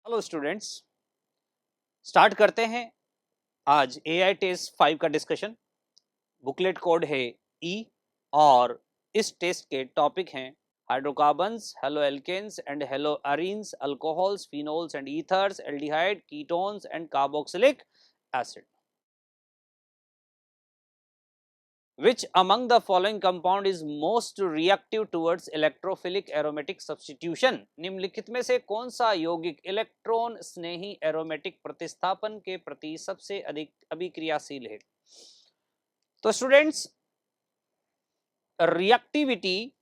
Hello students, start करते हैं आज एआई टेस्ट 5 का डिस्कशन। बुकलेट कोड है ई और इस टेस्ट के टॉपिक हैं hydrocarbons, haloalkanes and haloarenes, alcohols, phenols and ethers, aldehyde, ketones and carboxylic acid. Which among the following compound is most reactive towards electrophilic aromatic substitution? निम्नलिखित में से कौन सा यौगिक इलेक्ट्रॉन स्नेही एरोमेटिक प्रतिस्थापन के प्रति सबसे अधिक अभिक्रियाशील है? तो students, reactivity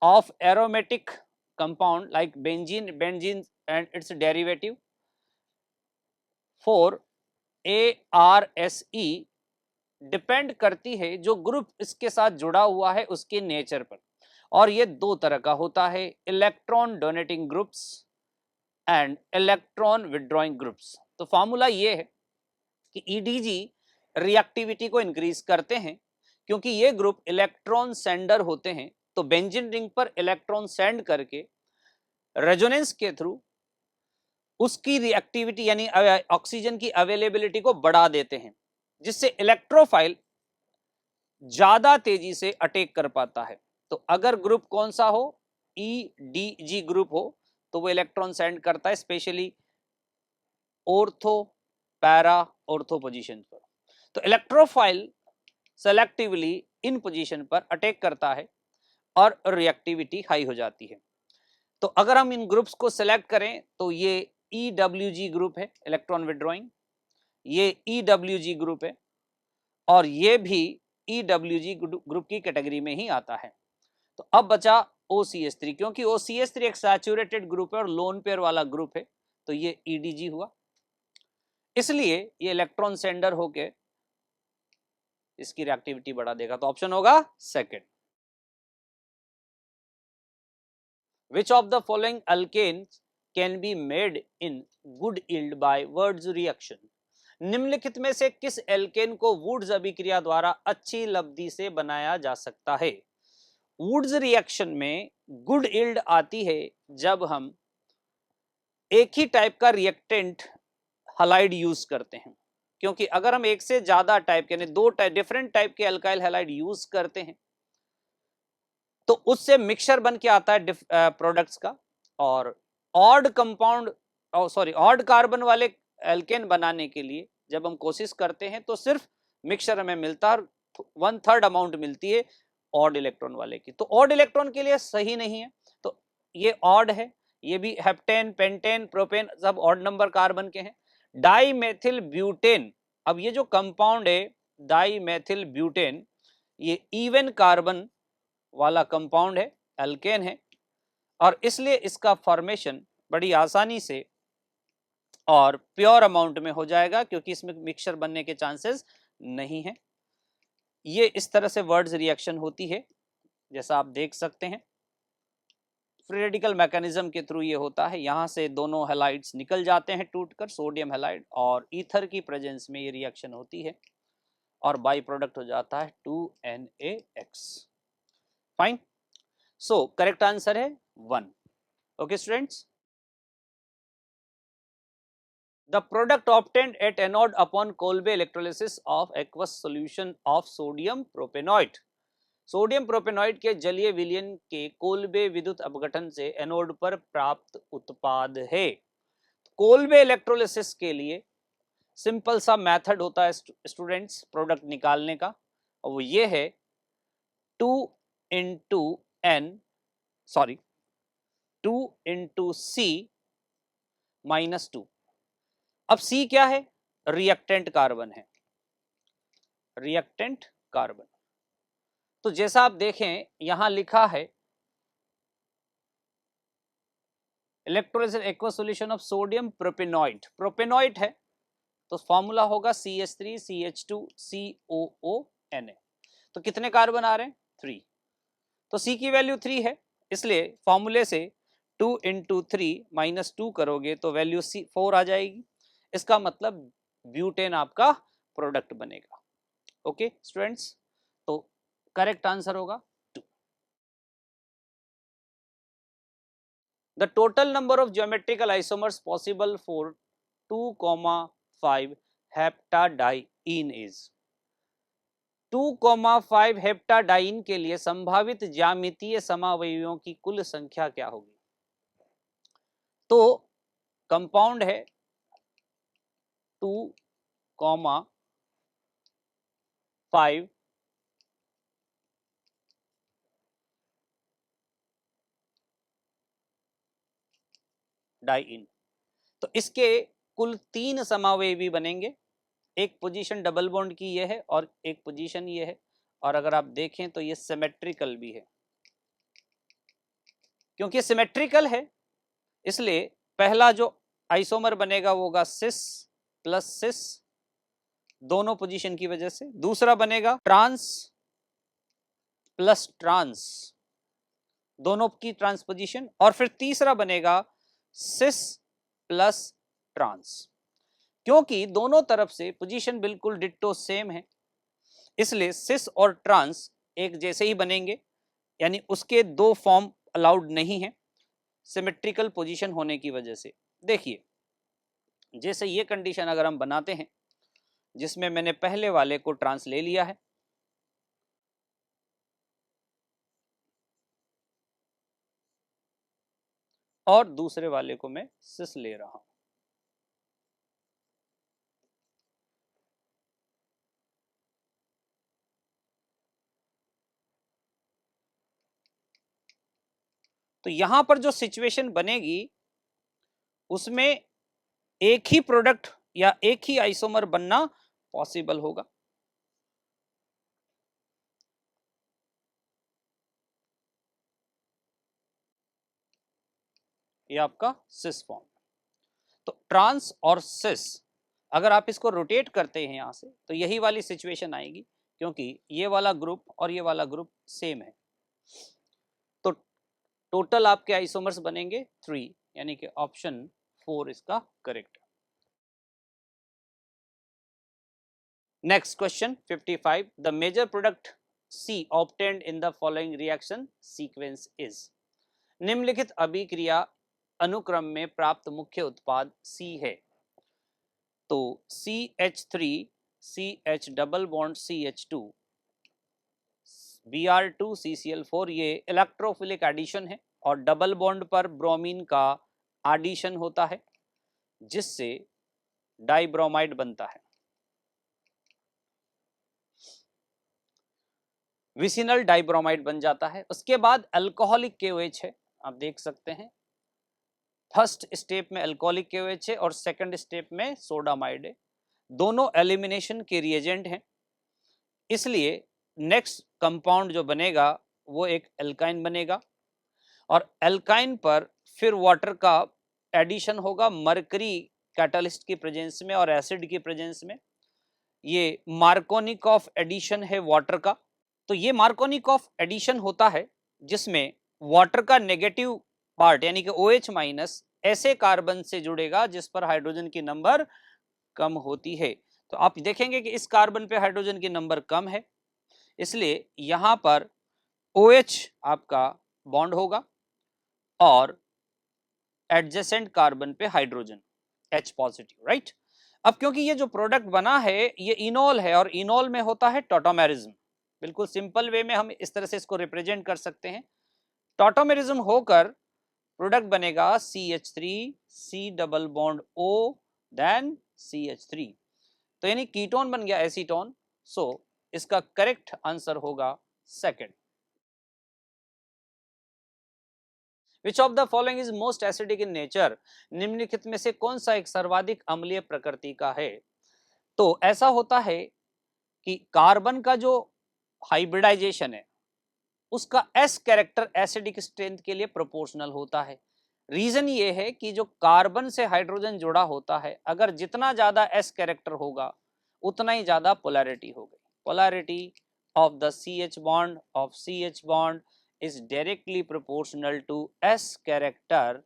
of aromatic compound like benzene and its derivative for ARSE depend करती है जो ग्रुप इसके साथ जुड़ा हुआ है उसके नेचर पर, और ये दो तरह का होता है, electron donating groups and electron withdrawing groups. तो फॉर्मूला ये है कि ईडीजी रिएक्टिविटी को इंक्रीज करते हैं क्योंकि ये ग्रुप इलेक्ट्रॉन सेंडर होते हैं, तो बेंजीन रिंग पर इलेक्ट्रॉन सेंड करके रेजोनेंस के थ्रू उसकी रिएक्टिविटी यानी ऑक्सीजन की अवेलेबिलिटी को बढ़ा देते हैं, जिससे इलेक्ट्रोफाइल ज्यादा तेजी से अटैक कर पाता है। तो अगर ग्रुप कौन सा हो, ईडीजी ग्रुप हो, तो वो इलेक्ट्रॉन सेंड करता है specially ortho para ortho position पर। तो इलेक्ट्रोफाइल सेलेक्टिवली इन पोजीशन पर अटैक करता है और रिएक्टिविटी हाई हो जाती है। तो अगर हम इन ग्रुप्स को सेलेक्ट करें तो ये ईडब्ल्यूजी ग्रुप है, इलेक्ट्रॉन विड्रॉइंग, ये ईडब्ल्यूजी ग्रुप है, और ये भी ईडब्ल्यूजी ग्रुप की कैटेगरी में ही आता है। तो अब बचा OCH3, क्योंकि OCH3 एक सैचुरेटेड ग्रुप है और लोन पेयर वाला ग्रुप है, तो ये ईडीजी हुआ, इसलिए ये इलेक्ट्रॉन सेंडर होके इसकी रिएक्टिविटी बढ़ा देगा। तो ऑप्शन होगा second. Which of the following alkanes can be made in wood yield by Wurtz reaction? निम्नलिखित में से किस एल्केन को वुड्स अभिक्रिया द्वारा अच्छी लब्धि से बनाया जा सकता है? वुड्स रिएक्शन में गुड यील्ड आती है जब हम एक ही टाइप का रिएक्टेंट हैलाइड यूज करते हैं, क्योंकि अगर हम एक से ज्यादा टाइप यानी दो डिफरेंट टाइप के अल्काइल हैलाइड यूज करते हैं तो उससे मिक्सचर बन के आता है प्रोडक्ट्स का, और ऑड कंपाउंड ऑड कार्बन वाले एल्केन बनाने के लिए जब हम कोशिश करते हैं तो सिर्फ मिक्सचर हमें मिलता है, 1/3 अमाउंट मिलती है ऑड इलेक्ट्रॉन वाले की। तो ऑड इलेक्ट्रॉन के लिए सही नहीं है, तो ये ऑड है, ये भी हेप्टेन, पेंटेन, प्रोपेन सब ऑड नंबर कार्बन के हैं। डाईमेथिल ब्यूटेन, अब ये जो कंपाउंड है डाईमेथिल ब्यूटेन, ये इवन कार्बन वाला कंपाउंड है, एल्केन है, और इसलिए इसका फॉर्मेशन बड़ी आसानी से और प्योर अमाउंट में हो जाएगा क्योंकि इसमें मिक्सचर बनने के चांसेस नहीं है। ये इस तरह से वर्ड्स रिएक्शन होती है, जैसा आप देख सकते हैं फ्री रेडिकल मैकेनिज्म के थ्रू ये होता है। यहां से दोनों हैलाइड्स निकल जाते हैं टूटकर, सोडियम हैलाइड, और ईथर की प्रेजेंस में ये रिएक्शन होती है और बाई प्रोडक्ट हो जाता है 2NaX। फाइन, सो करेक्ट आंसर है 1। Okay students, the product obtained at anode upon Kolbe electrolysis of aqueous solution of sodium propanoid, sodium propanoid के जलीय विलयन के कोल्बे विद्युत अपघटन से एनोड पर प्राप्त उत्पाद है। कोल्बे इलेक्ट्रोलिसिस के लिए सिंपल सा मेथड होता है स्टूडेंट्स प्रोडक्ट निकालने का, और वो ये है 2 into C -2। अब C क्या है? रिएक्टेंट कार्बन है, रिएक्टेंट कार्बन। तो जैसा आप देखें यहां लिखा है electrolysis aqueous solution of sodium propanoid, propanoid है तो फॉर्मूला होगा CH3CH2COONA। तो कितने कार्बन आ रहे हैं? 3। तो C की वैल्यू 3 है, इसलिए फॉर्मूले से 2 into 3 -2 करोगे तो वैल्यू 4 आ जाएगी। इसका मतलब ब्यूटेन आपका प्रोडक्ट बनेगा। ओके स्टूडेंट्स, तो करेक्ट आंसर होगा 2। The total number of geometrical isomers possible for 2,5 heptadiene is 2,5 heptadiene के लिए संभावित ज्यामितीय समावयवियों की कुल संख्या क्या होगी? तो कंपाउंड है 2,5 डाइन, तो इसके कुल 3 समावयवी बनेंगे। एक पोजीशन डबल बॉन्ड की ये है और एक पोजीशन ये है, और अगर आप देखें तो ये सिमेट्रिकल भी है। क्योंकि सिमेट्रिकल है इसलिए पहला जो आइसोमर बनेगा वो होगा सिस प्लस सिस, दोनों पोजीशन की वजह से। दूसरा बनेगा ट्रांस प्लस ट्रांस, दोनों की ट्रांसपोजिशन। और फिर तीसरा बनेगा सिस प्लस ट्रांस। क्योंकि दोनों तरफ से पोजीशन बिल्कुल डिट्टो सेम है इसलिए सिस और ट्रांस एक जैसे ही बनेंगे, यानी उसके दो फॉर्म अलाउड नहीं है सिमेट्रिकल पोजीशन होने की वजह से। देखिए जैसे ये कंडीशन अगर हम बनाते हैं जिसमें मैंने पहले वाले को ट्रांस ले लिया है और दूसरे वाले को मैं सिस ले रहा हूं, तो यहां पर जो सिचुएशन बनेगी उसमें एक ही प्रोडक्ट या एक ही आइसोमर बनना पॉसिबल होगा। ये आपका सिस फॉर्म। तो ट्रांस और सिस अगर आप इसको रोटेट करते हैं यहां से तो यही वाली सिचुएशन आएगी, क्योंकि ये वाला ग्रुप और ये वाला ग्रुप सेम है। तो टोटल आपके आइसोमर्स बनेंगे 3, यानी कि ऑप्शन 4 इसका correct. Next question 55, the major product C obtained in the following reaction sequence is। निम्नलिखित अभिक्रिया अनुक्रम में प्राप्त मुख्य उत्पाद C है। तो CH3 CH double bond CH2 Br2 CCl4 ये इलेक्ट्रोफिलिक एडिशन है और डबल बॉन्ड पर ब्रोमीन का एडिशन होता है जिससे डाइब्रोमाइड बनता है। विसिनल डाइब्रोमाइड बन जाता है। उसके बाद अल्कोहलिक KOH है, आप देख सकते हैं फर्स्ट स्टेप में अल्कोहलिक KOH है और सेकंड स्टेप में सोडामाइड है। दोनों एलिमिनेशन के रिएजेंट हैं, इसलिए नेक्स्ट कंपाउंड जो बनेगा वो एक एल्काइन बनेगा और एल्काइन पर फिर वाटर का एडिशन होगा मरकरी कैटलिस्ट की प्रेजेंस में और एसिड की प्रेजेंस में। ये मार्कोनिकॉफ एडिशन है वाटर का। तो ये मार्कोनिकॉफ एडिशन होता है जिसमें वाटर का नेगेटिव पार्ट यानी कि OH माइनस ऐसे कार्बन से जुड़ेगा जिस पर हाइड्रोजन की नंबर कम होती है। तो आप देखेंगे कि इस कार्बन पे हाइड्रोजन की नंबर कम है, इसलिए यहां पर OH आपका बॉन्ड होगा और एडजेसेंट कार्बन पे हाइड्रोजन H पॉजिटिव, राइट। अब क्योंकि ये जो प्रोडक्ट बना है ये इनॉल है और इनॉल में होता है टॉटोमेरिज्म। बिल्कुल सिंपल वे में हम इस तरह से इसको रिप्रेजेंट कर सकते हैं। टॉटोमेरिज्म होकर प्रोडक्ट बनेगा CH3 C double bond O then CH3, तो यानी कीटोन बन गया एसीटोन। सो इसका करेक्ट आंसर होगा second. Which of the following is most acidic in nature? निम्नलिखित में से कौन सा एक सर्वाधिक अम्लीय प्रकृति का है? तो ऐसा होता है कि कार्बन का जो हाइब्रिडाइजेशन है उसका S कैरेक्टर एसिडिक स्ट्रेंथ के लिए प्रोपोर्शनल होता है। रीजन ये है कि जो कार्बन से हाइड्रोजन जुड़ा होता है अगर जितना ज्यादा S कैरेक्टर होगा उतना ही ज्यादा पोलैरिटी होगी। Polarity of the CH bond of CH bond is directly proportional to S character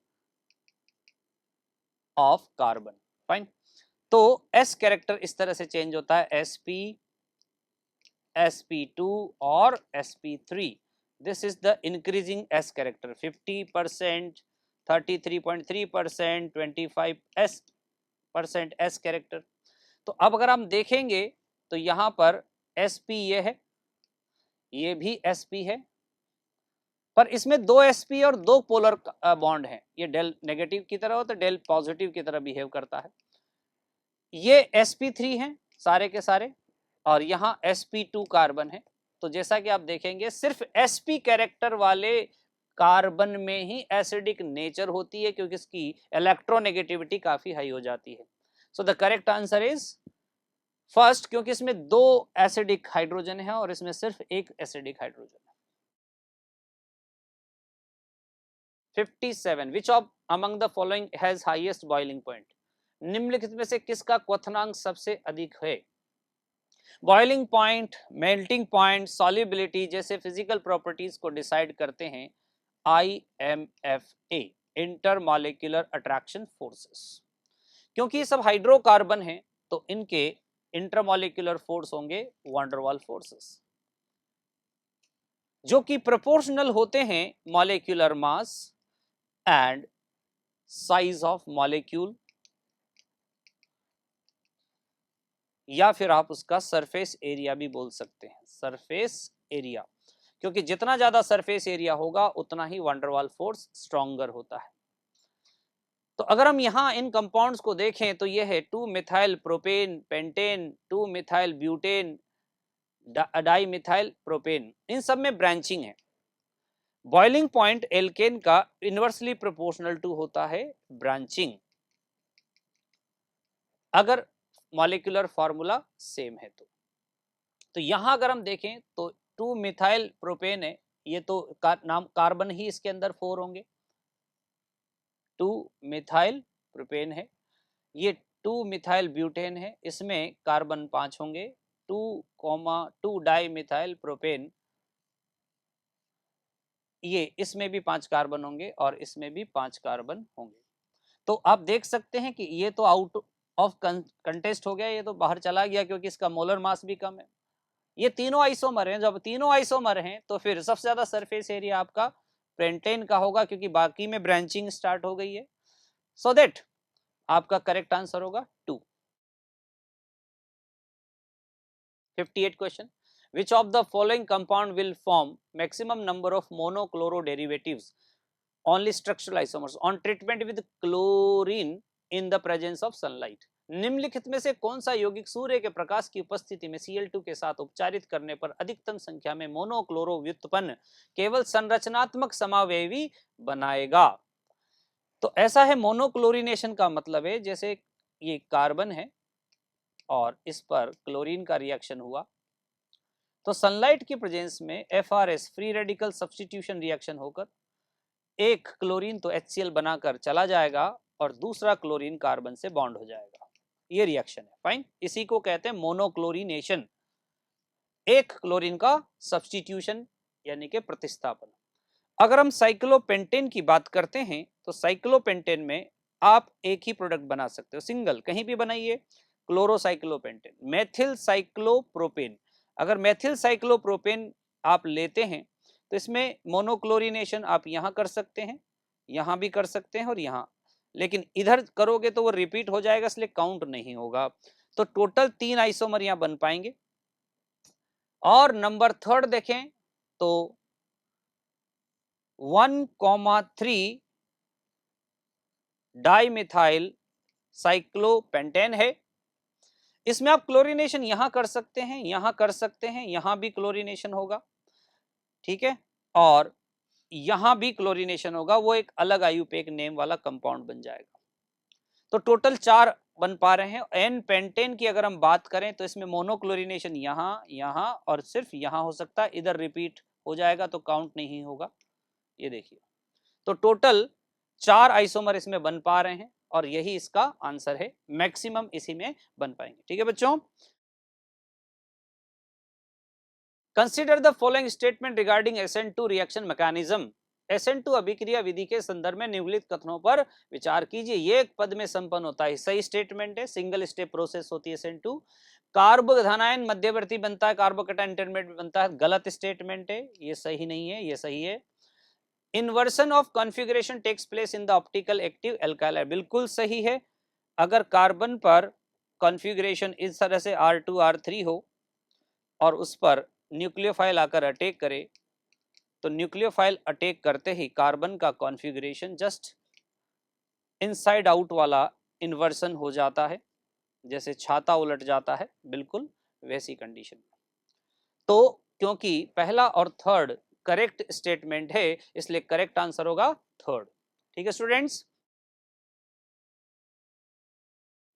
of carbon, fine। तो S कैरेक्टर इस तरह से चेंज होता है sp sp2 और sp3। This is the increasing S character 50%, 33.3%, 25% S character. तो अब अगर हम देखेंगे तो यहां पर sp ये है, ये भी sp है, पर इसमें 2 sp और 2 पोलर बॉन्ड हैं। ये डेल नेगेटिव की तरह हो तो डेल पॉजिटिव की तरह बिहेव करता है। ये sp3 हैं सारे के सारे, और यहां sp2 कार्बन है। तो जैसा कि आप देखेंगे सिर्फ sp कैरेक्टर वाले कार्बन में ही एसिडिक नेचर होती है, क्योंकि इसकी इलेक्ट्रोनेगेटिविटी काफी हाई हो जाती है। So the correct answer is first, क्योंकि इसमें 2 एसिडिक हाइड्रोजन है और इसमें सिर्फ एक एसिडिक हाइड्रोजन है। 57 which of among the following has highest boiling point? निम्नलिखित में से किसका क्वथनांक सबसे अधिक है? Boiling point, melting point, solubility जैसे फिजिकल प्रॉपर्टीज को डिसाइड करते हैं IMFA, इंटरमॉलिक्यूलर अट्रैक्शन फोर्सेस। क्योंकि ये सब हाइड्रोकार्बन हैं तो इनके इंटरमॉलिक्यूलर फोर्स होंगे वंडरवाल फोर्सेस, जो कि प्रोपोर्शनल होते हैं molecular mass and size of molecule, या फिर आप उसका सरफेस एरिया भी बोल सकते हैं, सरफेस एरिया, क्योंकि जितना ज्यादा सरफेस एरिया होगा उतना ही वंडरवाल फोर्स स्ट्रॉन्गर होता है। तो अगर हम यहां इन कंपाउंड्स को देखें तो ये है 2 methyl propane pentane, 2 methyl butane, dimethyl propane, इन सब में ब्रांचिंग है। बॉइलिंग पॉइंट एल्केन का इनवर्सली प्रोपोर्शनल टू होता है ब्रांचिंग, अगर मॉलिक्यूलर फॉर्मूला सेम है तो यहां अगर हम देखें तो 2 मिथाइल प्रोपेन है, ये तो नाम कार्बन ही इसके अंदर 4 होंगे, 2 मिथाइल प्रोपेन है। ये 2 मिथाइल ब्यूटेन है, इसमें कार्बन 5 होंगे, 2 डाई मिथाइल प्रोपेन, ये इसमें भी 5 कार्बन होंगे और इसमें भी 5 कार्बन होंगे। तो आप देख सकते हैं कि ये तो आउट ऑफ कंटेस्ट हो गया, ये तो बाहर चला गया क्योंकि इसका मोलर मास भी कम है। ये तीनों आइसोमर हैं, जब तीनों आइसोमर हैं तो फिर सबसे ज्यादा सरफेस एरिया आपका पेंटेन का होगा, क्योंकि बाकी में ब्रांचिंग स्टार्ट हो गई है। सो दैट आपका करेक्ट आंसर होगा 2। 58 question, which of the following compound will form maximum number of monochloro derivatives, only structural isomers, on treatment with chlorine in the presence of sunlight? निम्नलिखित में से कौन सा यौगिक सूर्य के प्रकाश की उपस्थिति में Cl2 के साथ उपचारित करने पर अधिकतम संख्या में मोनोक्लोरो व्युत्पन्न केवल संरचनात्मक समावयवी बनाएगा? तो ऐसा है, मोनोक्लोरिनेशन का मतलब है जैसे ये कार्बन है और इस पर क्लोरीन का रिएक्शन हुआ तो सनलाइट की प्रेजेंस में FRS free radical substitution reaction होकर एक क्लोरीन तो HCl बनाकर चला जाएगा और दूसरा क्लोरीन कार्बन से बॉन्ड हो जाएगा। ये रिएक्शन है, फाइन। इसी को कहते हैं मोनोक्लोरिनेशन, एक क्लोरीन का सब्स्टिट्यूशन यानी कि प्रतिस्थापन। अगर हम साइक्लोपेंटेन की बात करते हैं तो साइक्लोपेंटेन में आप एक ही प्रोडक्ट बना सकते हो, सिंगल कहीं भी बनाइए, क्लोरोसाइक्लोपेंटेन, मेथिल साइक्लोप्रोपेन। अगर मेथिल साइक्लोप्रोपेन आप लेते हैं तो इसमें मोनोक्लोरिनेशन आप यहां कर सकते हैं, यहां भी कर सकते हैं और यहां, लेकिन इधर करोगे तो वो रिपीट हो जाएगा, इसलिए काउंट नहीं होगा। तो टोटल 3 आइसोमर यहां बन पाएंगे। और नंबर 3 देखें तो 1,3 डाइमिथाइल साइक्लोपेंटेन है। इसमें आप क्लोरीनेशन यहां कर सकते हैं, यहां कर सकते हैं, यहां भी क्लोरीनेशन होगा, ठीक है, और यहां भी क्लोरीनेशन होगा, वो एक अलग आयुपेक नेम वाला कंपाउंड बन जाएगा। तो टोटल 4 बन पा रहे हैं। एन पेंटेन की अगर हम बात करें तो इसमें मोनोक्लोरिनेशन यहां, यहां और सिर्फ यहां हो सकता है, इधर रिपीट हो जाएगा तो काउंट नहीं होगा। ये देखिए, तो टोटल 4 आइसोमर इसमें बन पा रहे हैं और यही इसका आंसर है, मैक्सिमम इसी में बन पाएंगे। ठीक है बच्चों, consider the following statement regarding SN2 reaction mechanism. SN2 अभिक्रिया विधि के संदर्भ में निम्नलिखित कथनों पर विचार कीजिए। ये एक पद में संपन्न होता है, सही स्टेटमेंट है, सिंगल स्टेप प्रोसेस होती है SN2। कार्बोधनायन मध्यवर्ती बनता है, कार्बोकैटायन इंटरमीडिएट बनता है, गलत स्टेटमेंट है, ये सही नहीं है, ये सही है। Inversion of configuration takes place in the optical active alkyl, बिल्कुल सही है। अगर कार्बन पर कॉन्फ़िगरेशन इस तरह से R2 R3 हो और उस पर न्यूक्लियोफाइल आकर अटैक करे, तो न्यूक्लियोफाइल अटैक करते ही कार्बन का कॉन्फ़िगरेशन जस्ट इनसाइड आउट वाला इन्वर्सन हो जाता है, जैसे छाता उलट जाता है, बिल्कुल वैसी कंडीशन में। तो क्योंकि पहला और थर्ड करेक्ट स्टेटमेंट है, इसलिए करेक्ट आंसर होगा थर्ड। ठीक है students.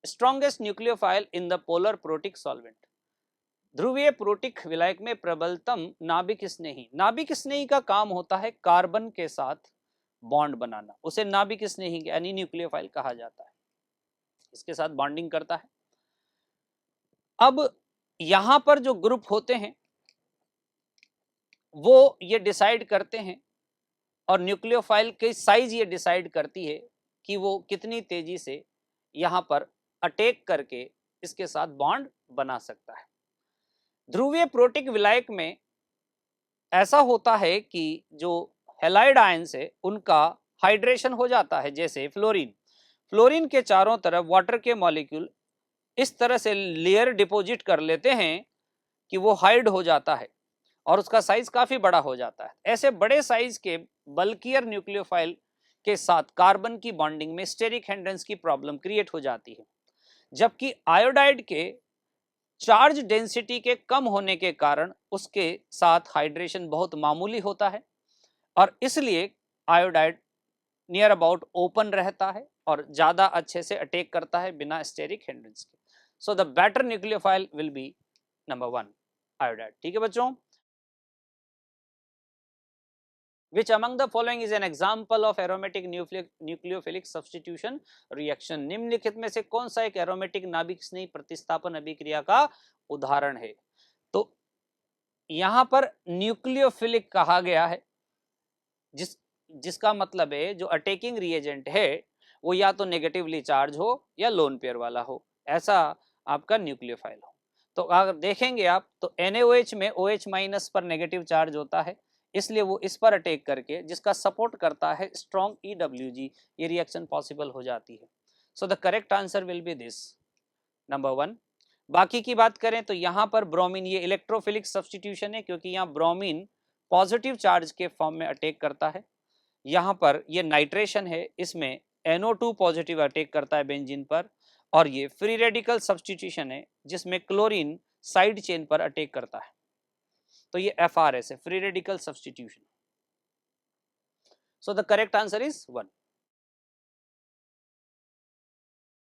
Strongest nucleophile in the polar protic solvent, ध्रुवीय प्रोटिक विलायक में प्रबलतम नाभिक स्नेही। नाभिक स्नेही का काम होता है कार्बन के साथ बॉन्ड बनाना, उसे नाभिक स्नेही यानी न्यूक्लियोफाइल कहा जाता है, इसके साथ बॉन्डिंग करता है। अब यहां पर जो ग्रुप होते हैं वो ये डिसाइड करते हैं, और न्यूक्लियोफाइल की साइज ये डिसाइड करती है कि वो कितनी तेजी से यहां पर अटैक करके इसके साथ बॉन्ड बना सकता है। ध्रुवीय प्रोटिक विलायक में ऐसा होता है कि जो हैलाइड आयंस है उनका हाइड्रेशन हो जाता है, जैसे फ्लोरीन। फ्लोरीन के चारों तरफ वाटर के मॉलिक्यूल इस तरह से लेयर डिपॉजिट कर लेते हैं कि वो हाइड हो जाता है और उसका साइज काफी बड़ा हो जाता है। ऐसे बड़े साइज के बल्कियर न्यूक्लियोफाइल के साथ कार्बन की बॉन्डिंग में स्टेरिक हिंड्रेंस की प्रॉब्लम क्रिएट हो जाती है, जबकि आयोडाइड के चार्ज डेंसिटी के कम होने के कारण उसके साथ हाइड्रेशन बहुत मामूली होता है, और इसलिए आयोडाइड नियर अबाउट ओपन रहता है और ज्यादा अच्छे से अटैक करता है बिना स्टेरिक हिंड्रेंस के। So the better nucleophile will be number 1 iodide. ठीक है बच्चों। Which among the following is an example of aromatic nucleophilic substitution reaction? निम्नलिखित में से कौन सा एक एरोमेटिक नाभिक स्नेही प्रतिस्थापन अभिक्रिया का उदाहरण है? तो यहां पर न्यूक्लियोफिलिक कहा गया है, जिसका मतलब है जो अटैकिंग रिएजेंट है वो या तो नेगेटिवली चार्ज हो या लोन पेयर वाला हो, ऐसा आपका न्यूक्लियोफाइल हो। तो अगर देखेंगे आप तो NaOH में OH माइनस पर नेगेटिव चार्ज होता है, इसलिए वो इस पर अटैक करके जिसका सपोर्ट करता है स्ट्रॉन्ग EWG, ये रिएक्शन पॉसिबल हो जाती है। So the correct answer will be this number 1। बाकी की बात करें तो यहाँ पर ब्रोमीन, ये इलेक्ट्रोफिलिक सब्स्टिट्यूशन है क्योंकि यहाँ ब्रोमीन पॉजिटिव चार्ज के फॉर्म में अटैक करता है। यहाँ पर ये नाइट्रेशन है, इसमें NO2 पॉजिटिव अटैक करता है बेंजीन पर, और ये फ्री रेडिकल सब्स्टिट्यूशन है जिसमें क्लोरीन साइड चेन पर अटैक करता है, तो ये FRS है, free radical substitution. So the correct answer is 1।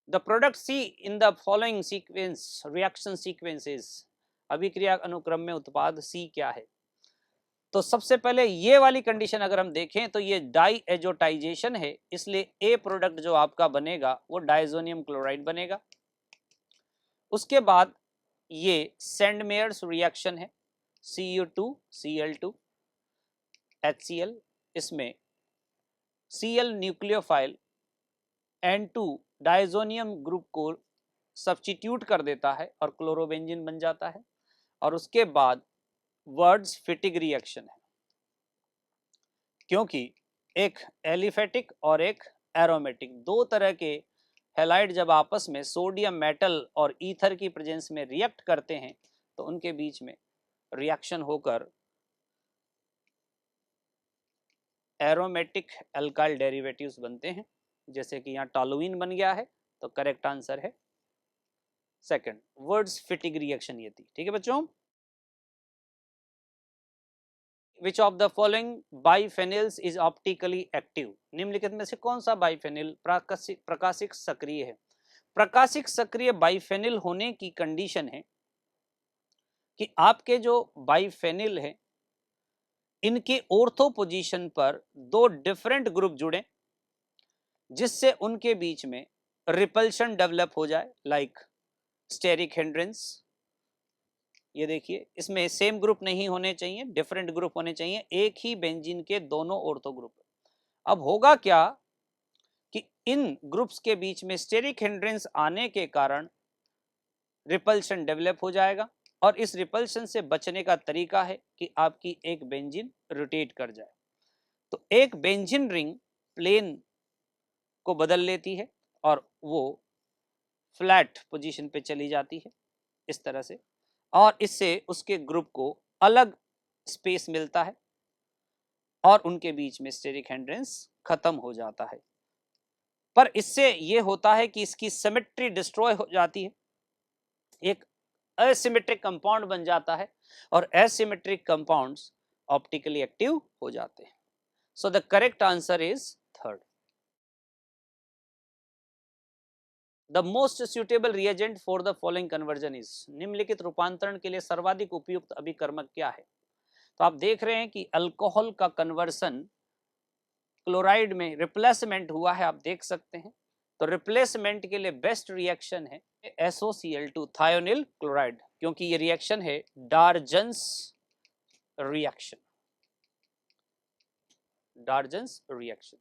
The product C in the following sequence reaction sequence is, अभिक्रिया अनुक्रम में उत्पाद C क्या है? तो सबसे पहले ये वाली कंडीशन अगर हम देखें तो ये डाई एजोटाइजेशन है, इसलिए ए प्रोडक्ट जो आपका बनेगा वो डाइजोनियम क्लोराइड बनेगा। उसके बाद ये सेंडमेयर्स रिएक्शन है, Cu2 Cl2 HCl, इसमें Cl nucleophile N2 diazonium group को सब्स्टिट्यूट कर देता है और क्लोरोबेंजीन बन जाता है। और उसके बाद वर्ड्स फिटिक रिएक्शन है, क्योंकि एक एलिफेटिक और एक एरोमेटिक, दो तरह के हैलाइड जब आपस में सोडियम मेटल और ईथर की प्रेजेंस में रिएक्ट करते हैं तो उनके बीच में रिएक्शन होकर एरोमेटिक अल्काइल डेरिवेटिव्स बनते हैं, जैसे कि यहाँ टॉलुइन बन गया है, तो करेक्ट आंसर है सेकंड, वर्ड्स फिटिक रिएक्शन ये थी। ठीक है बच्चों। Which of the following biphenyls is optically active? निम्नलिखित में से कौन सा बाइफेनिल प्रकाशिक सक्रिय है? प्रकाशिक सक्रिय बाइफेनिल होने की कंडीशन है कि आपके जो बाइफेनिल है इनके ऑर्थो पोजीशन पर दो डिफरेंट ग्रुप जुड़े, जिससे उनके बीच में रिपल्शन डेवलप हो जाए, लाइक स्टेरिक हिंड्रेंस। ये देखिए इसमें सेम ग्रुप नहीं होने चाहिए, डिफरेंट ग्रुप होने चाहिए, एक ही बेंजीन के दोनों ऑर्थो ग्रुप। अब होगा क्या कि इन ग्रुप्स के बीच में स्टेरिक हिंड्रेंस आने के कारण रिपल्शन डेवलप हो जाएगा, और इस रिपल्शन से बचने का तरीका है कि आपकी एक बेंजीन रोटेट कर जाए। तो एक बेंजीन रिंग प्लेन को बदल लेती है और वो फ्लैट पोजीशन पे चली जाती है इस तरह से, और इससे उसके ग्रुप को अलग स्पेस मिलता है और उनके बीच में स्टेरिक हिंड्रेंस खत्म हो जाता है। पर इससे ये होता है कि इसकी सिमेट्री डिस्ट्रॉय हो जाती है, एक असिमेट्रिक कंपाउंड बन जाता है और असिमेट्रिक कंपाउंड्स ऑप्टिकली एक्टिव हो जाते हैं। सो the correct answer is third. The most suitable reagent for the following conversion is, निम्नलिखित रूपांतरण के लिए सर्वाधिक उपयुक्त अभिकर्मक क्या है? तो आप देख रहे हैं कि अल्कोहल का कन्वर्सन क्लोराइड में रिप्लेसमेंट हुआ है, आप देख सकते हैं। तो रिप्लेसमेंट के लिए बेस्ट रिएक्शन है SOCl2 थायोनिल क्लोराइड, क्योंकि ये रिएक्शन है Darzens reaction, Darzens reaction.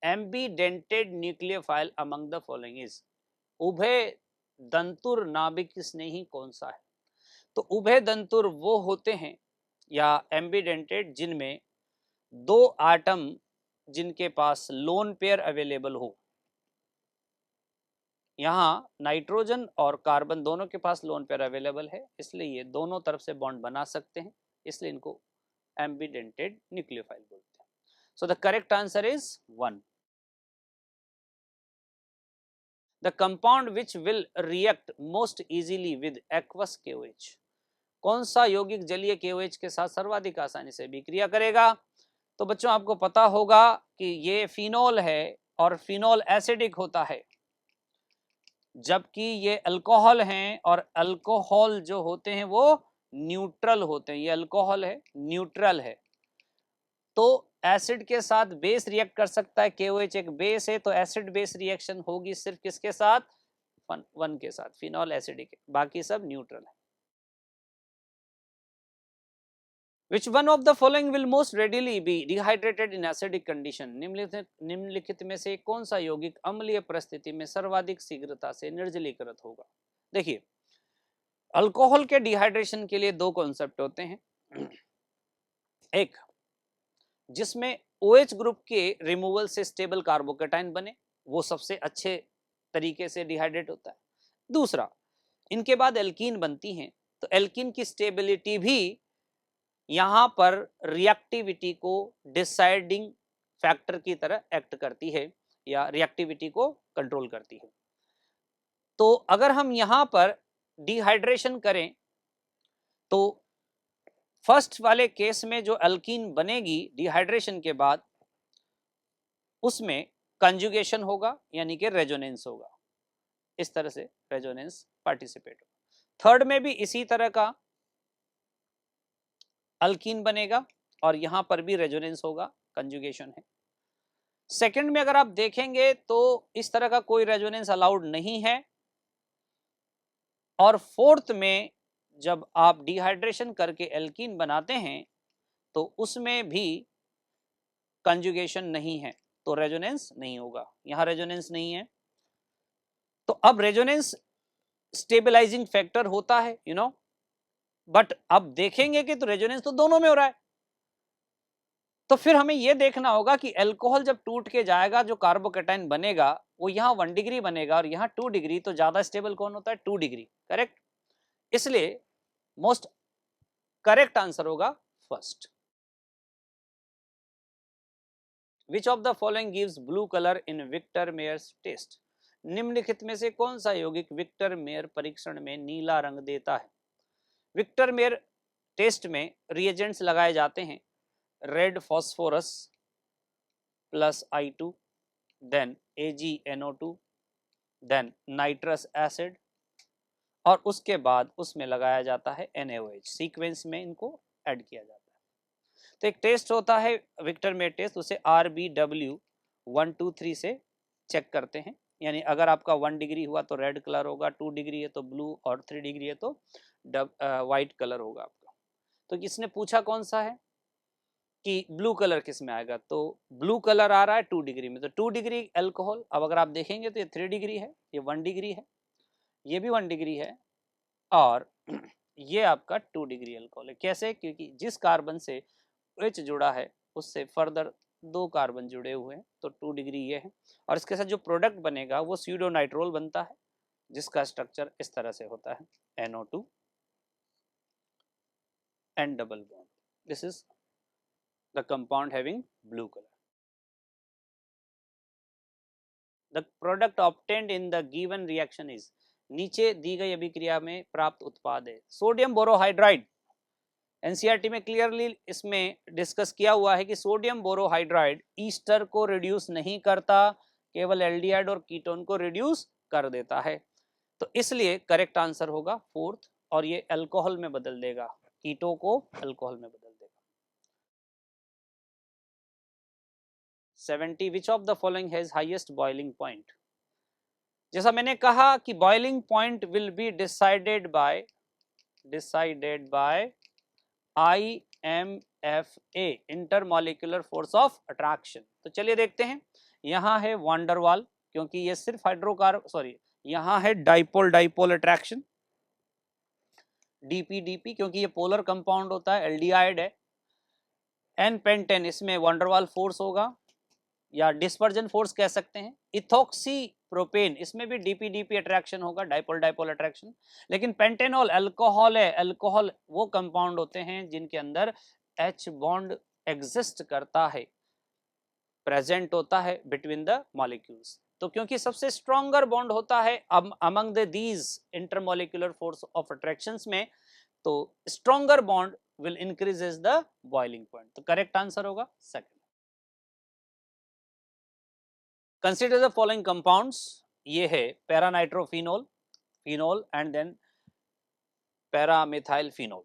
Ambidentate nucleophile among the following is, उभय दंतुर नाभिक स्नेही कौन सा है? तो उभय दंतुर वो होते हैं या एम्बीडेंटेड जिनमें दो आटम जिनके पास लोन पेयर अवेलेबल हो। यहाँ नाइट्रोजन और कार्बन दोनों के पास लोन पेयर अवेलेबल है, इसलिए ये दोनों तरफ से बॉन्ड बना सकते हैं, इसलिए इनको एम्बीडेंटेड न्यूक्लियोफाइल बोलते हैं। सो the correct answer is 1। The compound which will react most easily with aqueous KOH, कौन सा यौगिक जलीय KOH के साथ सर्वाधिक आसानी से अभिक्रिया करेगा? तो बच्चों आपको पता होगा कि ये फिनोल है और फिनोल एसिडिक होता है, जबकि ये अल्कोहल हैं और अल्कोहल जो होते हैं वो न्यूट्रल होते हैं। ये अल्कोहल है, न्यूट्रल है, तो एसिड के साथ बेस रिएक्ट कर सकता है। KOH एक बेस है, तो एसिड बेस रिएक्शन होगी सिर्फ किसके साथ? वन के साथ, फिनोल एसिडिक, बाकी सब न्यूट्रल है। Which one of the following will most readily be dehydrated in acidic condition? निम्नलिखित में से कौन सा यौगिक अम्लीय परिस्थिति में सर्वाधिक शीघ्रता से निर्जलीकृत होगा? देखिए, अल्कोहल के डिहाइड्रेशन के लिए दो कॉन्सेप्ट होते हैं। एक जिसमें OH ग्रुप के रिमूवल से स्टेबल कार्बोकेटाइन बने, वो सबसे अच्छे तरीके से डिहाइड्रेट होता है। दूसरा, इनके बाद एल्कीन बनती हैं, तो एल्कीन की स्टेबिलिटी भी यहां पर रिएक्टिविटी को डिसाइडिंग फैक्टर की तरह एक्ट करती है या रिएक्टिविटी को कंट्रोल करती है। तो अगर हम यहां पर डिहाइड्रेशन करें तो फर्स्ट वाले केस में जो अल्कीन बनेगी डिहाइड्रेशन के बाद, उसमें कंजुगेशन होगा यानी कि रेजोनेंस होगा, इस तरह से रेजोनेंस पार्टिसिपेट होगा। थर्ड में भी इसी तरह का अल्कीन बनेगा और यहां पर भी रेजोनेंस होगा, कंजुगेशन है। सेकंड में अगर आप देखेंगे तो इस तरह का कोई रेजोनेंस अलाउड नहीं है, और फोर्थ में जब आप डिहाइड्रेशन करके एल्कीन बनाते हैं तो उसमें भी कंजुगेशन नहीं है, तो रेजोनेंस नहीं होगा, यहां रेजोनेंस नहीं है। तो अब रेजोनेंस स्टेबलाइजिंग फैक्टर होता है, बट अब देखेंगे कि तो रेजोनेंस तो दोनों में हो रहा है, तो फिर हमें यह देखना होगा कि अल्कोहल जब टूट के जाएगा, जो कार्बोकेटाइन बनेगा वो यहां 1 डिग्री बनेगा और यहां 2 डिग्री, तो ज्यादा स्टेबल कौन होता है? 2 डिग्री, करेक्ट। इसलिए मोस्ट करेक्ट आंसर होगा first. Which of the following gives blue colour in Victor Meyer's test? निम्नलिखित में से कौन सा यौगिक विक्टर मेयर परीक्षण में नीला रंग देता है? विक्टर मेयर टेस्ट में रिएजेंट्स लगाए जाते हैं, red phosphorus plus I2, then AgNO2, then nitrous acid, और उसके बाद उसमें लगाया जाता है NaOH, सीक्वेंस में इनको ऐड किया जाता है। तो एक टेस्ट होता है विक्टर मेयर टेस्ट, उसे RBW 1 2 3 से चेक करते हैं, यानी अगर आपका 1 डिग्री हुआ तो रेड कलर होगा, 2 डिग्री है तो ब्लू, और 3 डिग्री है तो व्हाइट कलर होगा आपका। तो किसने पूछा कौन सा है कि ब्लू कलर किस में आएगा, तो ब्लू कलर आ रहा है 2 डिग्री में, तो 2 डिग्री अल्कोहल। अब अगर आप देखेंगे तो ये 3 डिग्री है, ये 1 डिग्री है, ये भी 1 डिग्री है, और ये आपका 2 डिग्री अल्कोहल है। कैसे? क्योंकि जिस कार्बन से OH जुड़ा है उससे फर्दर 2 कार्बन जुड़े हुए हैं तो 2 डिग्री ये है, और इसके साथ जो प्रोडक्ट बनेगा वो स्यूडोनाइट्रोल बनता है जिसका स्ट्रक्चर इस तरह से होता है NO2 and double bond. This is the compound having blue color. The product obtained in the given reaction is, नीचे दी गई अभिक्रिया में प्राप्त उत्पाद है सोडियम बोरोहाइड्राइड। एनसीईआरटी में क्लियरली इसमें डिस्कस किया हुआ है कि सोडियम बोरोहाइड्राइड ईस्टर को रिड्यूस नहीं करता, केवल एल्डिहाइड और कीटोन को रिड्यूस कर देता है, तो इसलिए करेक्ट आंसर होगा फोर्थ, और ये अल्कोहल में बदल देगा, कीटो को अल्कोहल में बदल देगा। 70 विच of the following has highest boiling point. जैसा मैंने कहा कि boiling point will be decided by IMFA, intermolecular force of attraction. तो चलिए देखते हैं, यहां है वांडरवाल क्योंकि ये सिर्फ यहां है डाइपोल डाइपोल अट्रैक्शन, DP क्योंकि ये पोलर कंपाउंड होता है, एल्डिहाइड है, एन पेंटेन इसमें वांडरवाल फोर्स होगा या डिस्पर्जन फोर्स कह सकते हैं, इथोक्सी प्रोपेन इसमें भी DP अट्रैक्शन होगा, डाइपोल डाइपोल अट्रैक्शन। लेकिन पेंटेनॉल अल्कोहल है, अल्कोहल वो कंपाउंड होते हैं जिनके अंदर H बॉन्ड एग्जिस्ट करता है, प्रेजेंट होता है बिटवीन द मॉलिक्यूल्स। तो क्योंकि सबसे स्ट्रॉन्गर बॉन्ड होता है among the these intermolecular force of attractions में, तो stronger bond will increases the boiling point. तो करेक्ट आंसर होगा second. Consider the following compounds, ये है पैरानाइट्रोफिनोल, phenol and then para-methyl phenol.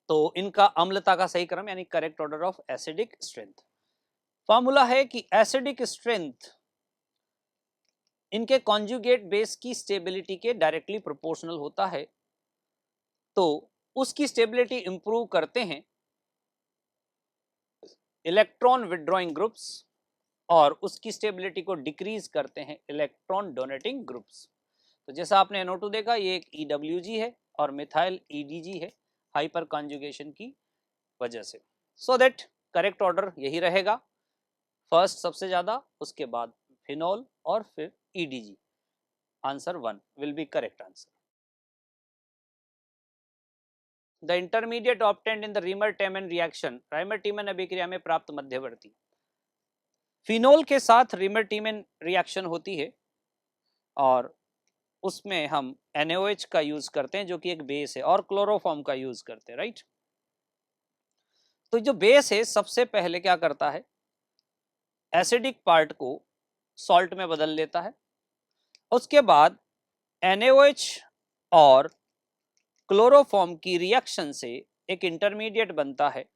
तो इनका अम्लता का सही क्रम यानी correct order of acidic strength. Formula है कि एसिडिक स्ट्रेंथ इनके कॉन्जुगेट बेस की स्टेबिलिटी के डायरेक्टली प्रोपोर्शनल होता है, तो उसकी स्टेबिलिटी इंप्रूव करते हैं इलेक्ट्रॉन विड्रॉइंग ग्रुप्स और उसकी स्टेबिलिटी को डिक्रीज करते हैं इलेक्ट्रॉन डोनेटिंग ग्रुप्स। तो जैसा आपने NO2 देखा, ये एक EWG है और मिथाइल EDG है, हाइपर कॉन्जुगेशन की वजह से। सो दैट करेक्ट ऑर्डर यही रहेगा, फर्स्ट सबसे ज्यादा, उसके बाद फिनोल और फिर EDG। Answer 1 will be correct answer. The intermediate obtained in the Reimer Tiemann reaction, Reimer Tiemann अभिक्रिया में प्राप्त मध्यवर्ती। फिनोल के साथ रीमर-टीमन रिएक्शन होती है और उसमें हम NaOH का यूज करते हैं जो कि एक बेस है, और क्लोरोफॉर्म का यूज करते हैं, राइट। तो जो बेस है सबसे पहले क्या करता है, एसिडिक पार्ट को सॉल्ट में बदल लेता है, उसके बाद NaOH और क्लोरोफॉर्म की रिएक्शन से एक इंटरमीडिएट बनता है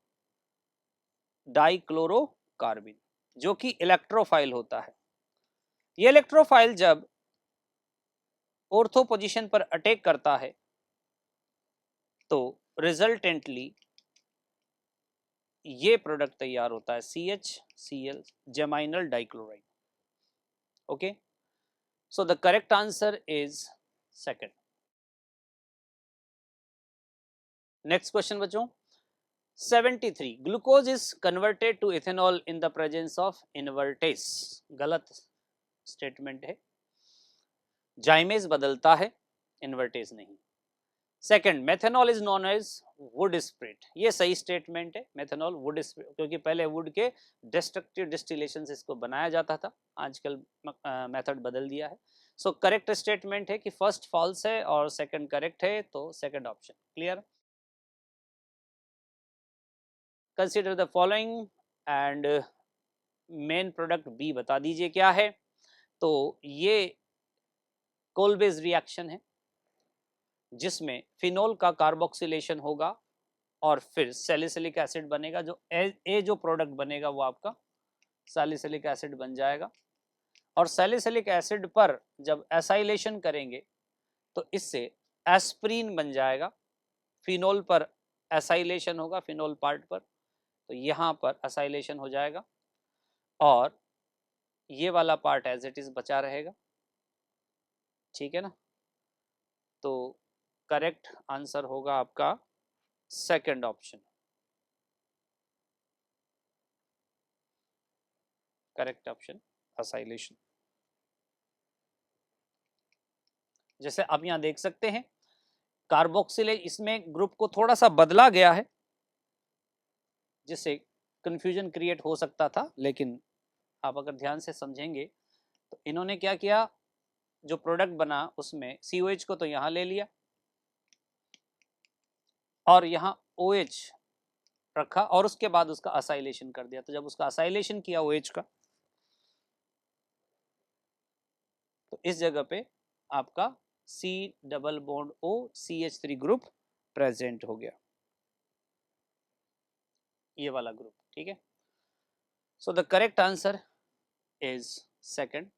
डाइक्लोरोकार्बिन, जो कि इलेक्ट्रोफाइल होता है। ये इलेक्ट्रोफाइल जब ऑर्थो पोजीशन पर अटैक करता है तो रिजल्टेंटली ये प्रोडक्ट तैयार होता है CHCl, geminal dichloride. Okay, so the correct answer is second. Next question बच्चों, 73 glucose is converted to ethanol in the presence of invertase. गलत स्टेटमेंट है, जाइमेज बदलता है, इनवर्टेस नहीं। Second, methanol is known as wood spirit, ये सही statement है, methanol would spirit, क्योंकि पहले वुड के डिस्ट्रक्टिव डिस्टिलेशन से इसको बनाया जाता था, आजकल मेथड बदल दिया है। सो करेक्ट स्टेटमेंट है कि फर्स्ट फॉल्स है और सेकंड करेक्ट है, तो second option clear. Consider the following and main product B बता दीजिए क्या है। तो ये कोलबेज रिएक्शन है जिसमें फिनोल का कार्बोक्सिलेशन होगा और फिर सैलिसिलिक एसिड बनेगा, जो ए जो प्रोडक्ट बनेगा वो आपका सैलिसिलिक एसिड बन जाएगा, और सैलिसिलिक एसिड पर जब एसाइलेशन करेंगे तो इससे एस्प्रीन बन जाएगा। फिनोल पर एसाइलेशन होगा, फिनोल पार्ट पर, तो यहाँ पर एसाइलेशन हो जाएगा और ये वाला पार्ट एज इट इज बचा रहेगा, ठीक है ना। तो करेक्ट आंसर होगा आपका second option. Correct option acylation. जैसे आप यहां देख सकते हैं कार्बोक्सिलेज, इसमें ग्रुप को थोड़ा सा बदला गया है जिससे कंफ्यूजन क्रिएट हो सकता था, लेकिन आप अगर ध्यान से समझेंगे तो इन्होंने क्या किया, जो प्रोडक्ट बना उसमें COH को तो यहां ले लिया और यहां OH रखा और उसके बाद उसका असाइलेशन कर दिया। तो जब उसका असाइलेशन किया OH का, तो इस जगह पे आपका C double bond O CH3 group present हो गया, ये वाला ग्रुप। ठीक है, so the correct answer is second.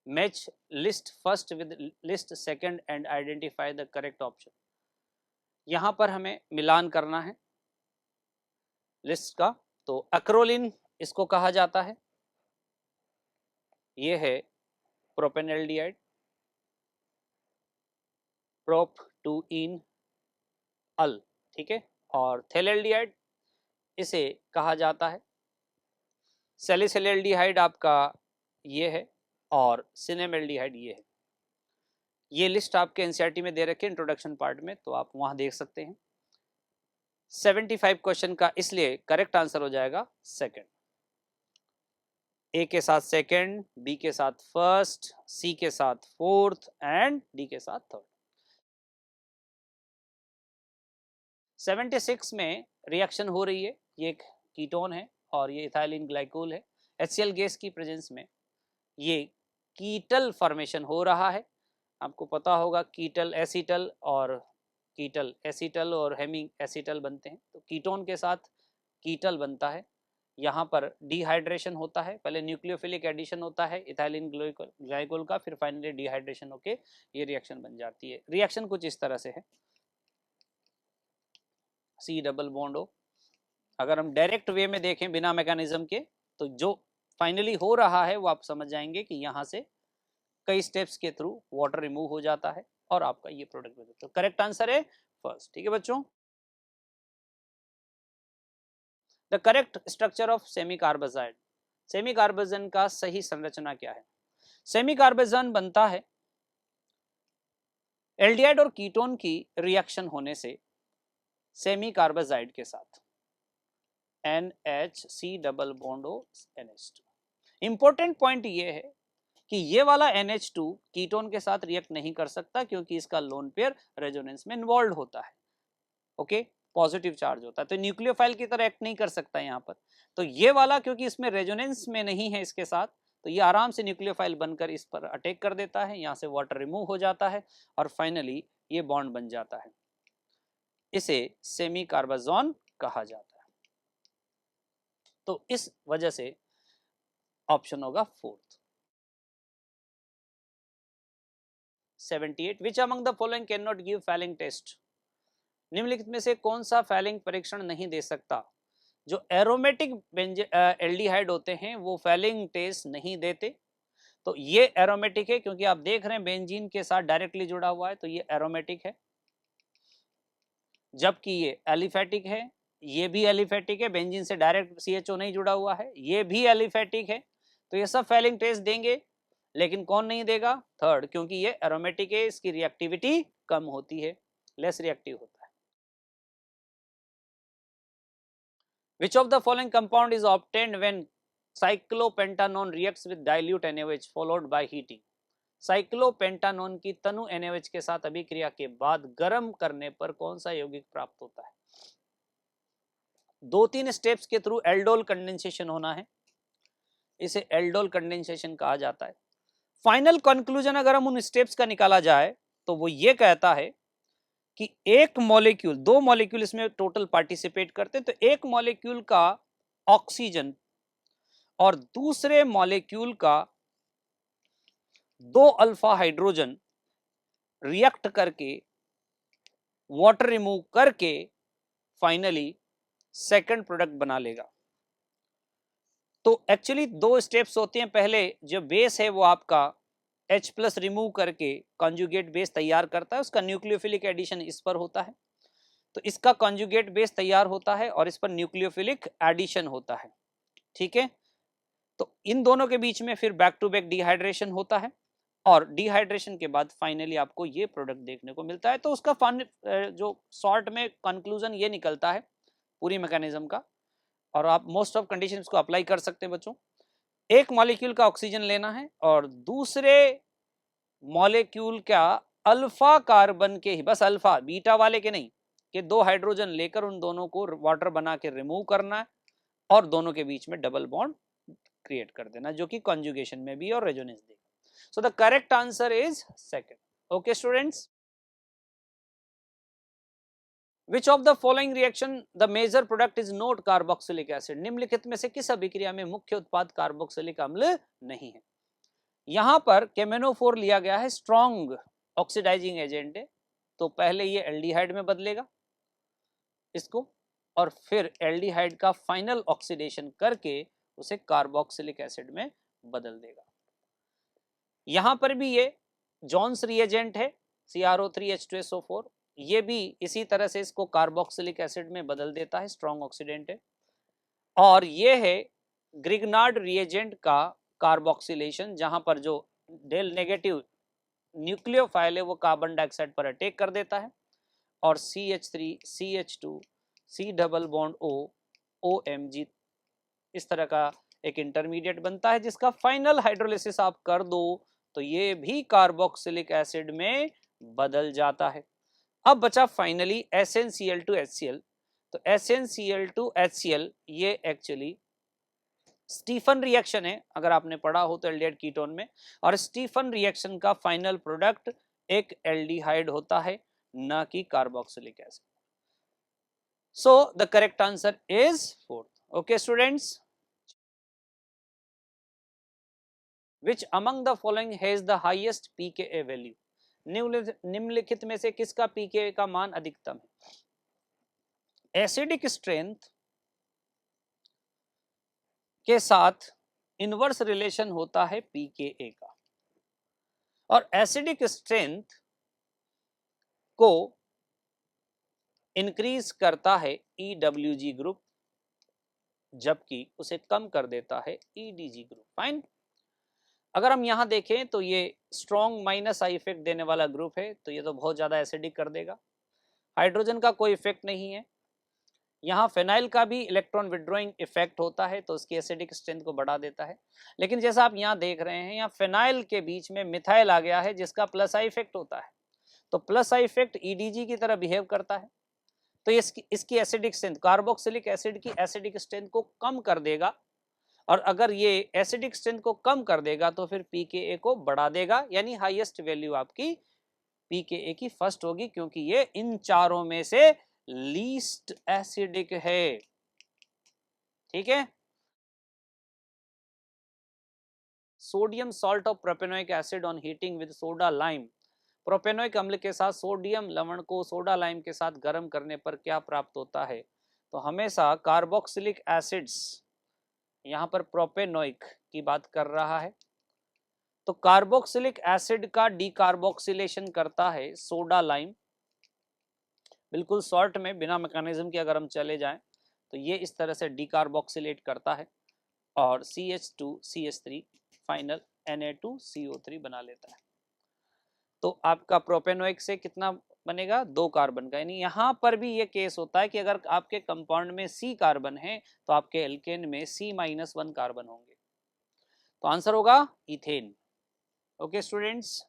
Match list first with list second and identify the correct option. यहां पर हमें मिलान करना है लिस्ट का। तो एक्रोलिन इसको कहा जाता है, ये है प्रोपेनल्डिहाइड, प्रोप टू इन अल, ठीक है। और थेलेल्डिहाइड इसे कहा जाता है, सैलिसिलेल्डिहाइड आपका ये है और सिनेमेल्डिहाइड ये है। ये लिस्ट आपके एनसीईआरटी में दे रखे इंट्रोडक्शन पार्ट में, तो आप वहां देख सकते हैं। 75 क्वेश्चन का, इसलिए करेक्ट आंसर हो जाएगा सेकंड। ए के साथ सेकंड, बी के साथ फर्स्ट, सी के साथ फोर्थ एंड डी के साथ थर्ड। 76 में रिएक्शन हो रही है, ये एक कीटोन है और ये इथाइलिन ग्लाइकोल है। HCl गैस की प्रेजेंस में ये कीटल फॉर्मेशन हो रहा है। आपको पता होगा कीटल एसिटल और कीटल एसिटल और हेमी एसिटल बनते हैं, तो कीटोन के साथ कीटल बनता है। यहाँ पर डिहाइड्रेशन होता है, पहले न्यूक्लियोफिलिक एडिशन होता है इथाइलिन ग्लाइकोल का, फिर फाइनली डिहाइड्रेशन होके ये रिएक्शन बन जाती है। रिएक्शन कुछ इस तरह से है, C डबल बॉन्ड O। अगर हम डायरेक्ट वे में देखें बिना मैकेनिज्म के, तो जो फाइनली हो रहा है वो आप समझ जाएंगे कि यहाँ से कई स्टेप्स के थ्रू वाटर रिमूव हो जाता है और आपका ये प्रोडक्ट बन जाता है। करेक्ट आंसर है फर्स्ट। ठीक है बच्चों, the correct structure of semicarbazide. Semicarbazone का सही संरचना क्या है? सेमी कार्बोजन बनता है एल्डिहाइड और कीटोन की रिएक्शन होने से सेमी कार्बोजाइड के साथ NHC double bond O NH2। Important point ये है कि ये वाला NH2 कीटोन के साथ रिएक्ट नहीं कर सकता क्योंकि इसका लोन पेयर रेजोनेंस में इन्वॉल्व होता है। ओके, पॉजिटिव चार्ज होता है, तो न्यूक्लियोफाइल की तरह एक्ट नहीं कर सकता यहाँ पर। तो ये वाला क्योंकि इसमें रेजोनेंस में नहीं है इसके साथ, तो ये आराम से न्यूक्लियोफाइल बनकर इस पर अटैक कर देता है, यहाँ से वाटर रिमूव हो जाता है और फाइनली ये बॉन्ड बन जाता है। इसे सेमी कार्बोजन कहा जाता है। तो इस वजह से ऑप्शन होगा fourth. 78 which among the following can not give Fehling test. निम्नलिखित में से कौन सा फैलिंग परीक्षण नहीं दे सकता? जो एरोमेटिक एल्डिहाइड होते हैं वो फैलिंग टेस्ट नहीं देते। तो ये एरोमेटिक है क्योंकि आप देख रहे हैं बेंजीन के साथ डायरेक्टली जुड़ा हुआ है, तो ये एरोमेटिक है। जबकि ये एलिफेटिक है, ये भी एलिफेटिक है, बेंजीन से डायरेक्ट CHO नहीं जुड़ा हुआ है, ये भी एलिफेटिक है। तो ये सब फैलिंग टेस्ट देंगे, लेकिन कौन नहीं देगा? थर्ड, क्योंकि ये एरोमेटिक है, इसकी रिएक्टिविटी कम होती है, लेस रिएक्टिव होता है। Which of the following compound is obtained when cyclopentanone reacts with dilute NaOH followed by heating? Cyclopentanone की तनु NaOH के साथ अभिक्रिया के बाद गर्म करने पर कौन सा यौगिक प्राप्त होता है? 2-3 स्टेप्स के थ्रू एल्डोल कंडेंसेशन होना है, इसे एल्डोल कंडेंसेशन कहा जाता है। फाइनल कंक्लूजन अगर हम उन स्टेप्स का निकाला जाए तो वो ये कहता है कि एक मॉलिक्यूल, 2 मॉलिक्यूल इसमें टोटल पार्टिसिपेट करते हैं, तो एक मॉलिक्यूल का ऑक्सीजन और दूसरे मॉलिक्यूल का 2 अल्फा हाइड्रोजन रिएक्ट करके वाटर रिमूव करके फाइनली सेकंड प्रोडक्ट बना लेगा। तो एक्चुअली 2 स्टेप्स होते हैं। पहले जो बेस है वो आपका H+ रिमूव करके कॉन्जुगेट बेस तैयार करता है, उसका न्यूक्लियोफिलिक एडिशन इस पर होता है। तो इसका कॉन्जुगेट बेस तैयार होता है और इस पर न्यूक्लियोफिलिक एडिशन होता है, ठीक है। तो इन दोनों के बीच में फिर बैक टू बैक डिहाइड्रेशन होता है और डिहाइड्रेशन के बाद फाइनली आपको ये प्रोडक्ट देखने को मिलता है। तो उसका जो शॉर्ट में कंक्लूजन ये निकलता है पूरी मैकेनिज्म का, और आप मोस्ट ऑफ कंडीशंस को अप्लाई कर सकते हैं बच्चों। एक मॉलिक्यूल का ऑक्सीजन लेना है और दूसरे मॉलिक्यूल का अल्फा कार्बन के ही, बस अल्फा, बीटा वाले के नहीं, कि 2 हाइड्रोजन लेकर उन दोनों को वाटर बना के रिमूव करना है और दोनों के बीच में डबल बॉन्ड क्रिएट कर देना, जो कि कॉन्जुगेशन में भी और रेजोनेंस देगा। सो the correct answer is second. Okay students, Which of the following reaction the major product is not carboxylic acid? निम्नलिखित में से किस अभिक्रिया में मुख्य उत्पाद कार्बोक्सिलिक अम्ल नहीं है? यहां पर केमेनोफोर लिया गया है, स्ट्रॉन्ग ऑक्सीडाइजिंग एजेंट है, तो पहले ये एल्डिहाइड में बदलेगा इसको और फिर एल्डिहाइड का फाइनल ऑक्सीडेशन करके उसे कार्बोक्सिलिक एसिड में बदल देगा। यहां पर भी ये जॉन्स रिएजेंट है, CrO3H2SO4, ये भी इसी तरह से इसको कार्बोक्सिलिक एसिड में बदल देता है, स्ट्रॉन्ग ऑक्सीडेंट है। और ये है ग्रिग्नार्ड रिएजेंट का कार्बोक्सिलेशन, जहां पर जो डेल नेगेटिव न्यूक्लियोफाइल है वो कार्बन डाइऑक्साइड पर अटैक कर देता है और CH3 CH2 C double bond O OMG इस तरह का एक इंटरमीडिएट बनता है, जिसका फाइनल हाइड्रोलिसिस आप कर दो तो ये भी कार्बोक्सिलिक एसिड में बदल जाता है। अब बचा फाइनली SnCl2HCl। तो SnCl2HCl ये एक्चुअली स्टीफन रिएक्शन है, अगर आपने पढ़ा हो तो एल्डिहाइड कीटोन में, और स्टीफन रिएक्शन का फाइनल प्रोडक्ट एक एल्डिहाइड होता है, ना कि carboxylic acid. So the correct answer is fourth. Okay students, Which among the following has the highest pKa value? निम्नलिखित में से किसका pKa का मान अधिकतम है? एसिडिक स्ट्रेंथ के साथ इनवर्स रिलेशन होता है pKa का, और एसिडिक स्ट्रेंथ को इंक्रीज करता है EWG ग्रुप, जबकि उसे कम कर देता है EDG ग्रुप। फाइन। अगर हम यहां देखें तो ये स्ट्रॉन्ग माइनस आई इफेक्ट देने वाला ग्रुप है, तो ये तो बहुत ज्यादा एसिडिक कर देगा। हाइड्रोजन का कोई इफेक्ट नहीं है। यहाँ फेनाइल का भी इलेक्ट्रॉन विड्रॉइंग इफेक्ट होता है, तो उसकी एसिडिक स्ट्रेंथ को बढ़ा देता है। लेकिन जैसा आप यहाँ देख रहे हैं, यहाँ फेनाइल के बीच में मिथाइल आ गया है, जिसका प्लस आई इफेक्ट होता है, तो प्लस आई इफेक्ट EDG की तरह बिहेव करता है, तो इसकी एसिडिक स्ट्रेंथ, कार्बोक्सिलिक एसिड की एसिडिक स्ट्रेंथ को कम कर देगा, और अगर ये एसिडिक स्ट्रेंथ को कम कर देगा तो फिर pKa को बढ़ा देगा, यानी हाईएस्ट वैल्यू आपकी pKa की फर्स्ट होगी, क्योंकि ये इन चारों में से लीस्ट एसिडिक है। ठीक है। Sodium salt of propanoic acid on heating with soda lime. Propanoic अम्ल के साथ सोडियम लवण को सोडा लाइम के साथ गर्म करने पर क्या प्राप्त होता है? तो हमेशा कार्बोक्सिलिक एसिड्स, यहां पर प्रोपेनोइक की बात कर रहा है, तो कार्बोक्सिलिक एसिड का डीकार्बोक्सिलेशन करता है सोडा लाइम। बिल्कुल शॉर्ट में बिना मैकेनिज्म के अगर हम चले जाएं तो ये इस तरह से डीकार्बोक्सिलेट करता है और CH2CH3 फाइनल Na2CO3 बना लेता है। तो आपका प्रोपेनोइक से कितना बनेगा? 2 कार्बन का। यानी यहां पर भी ये केस होता है कि अगर आपके कंपाउंड में C कार्बन है तो आपके एल्केन में C-1 कार्बन होंगे, तो आंसर होगा ethane. Okay students,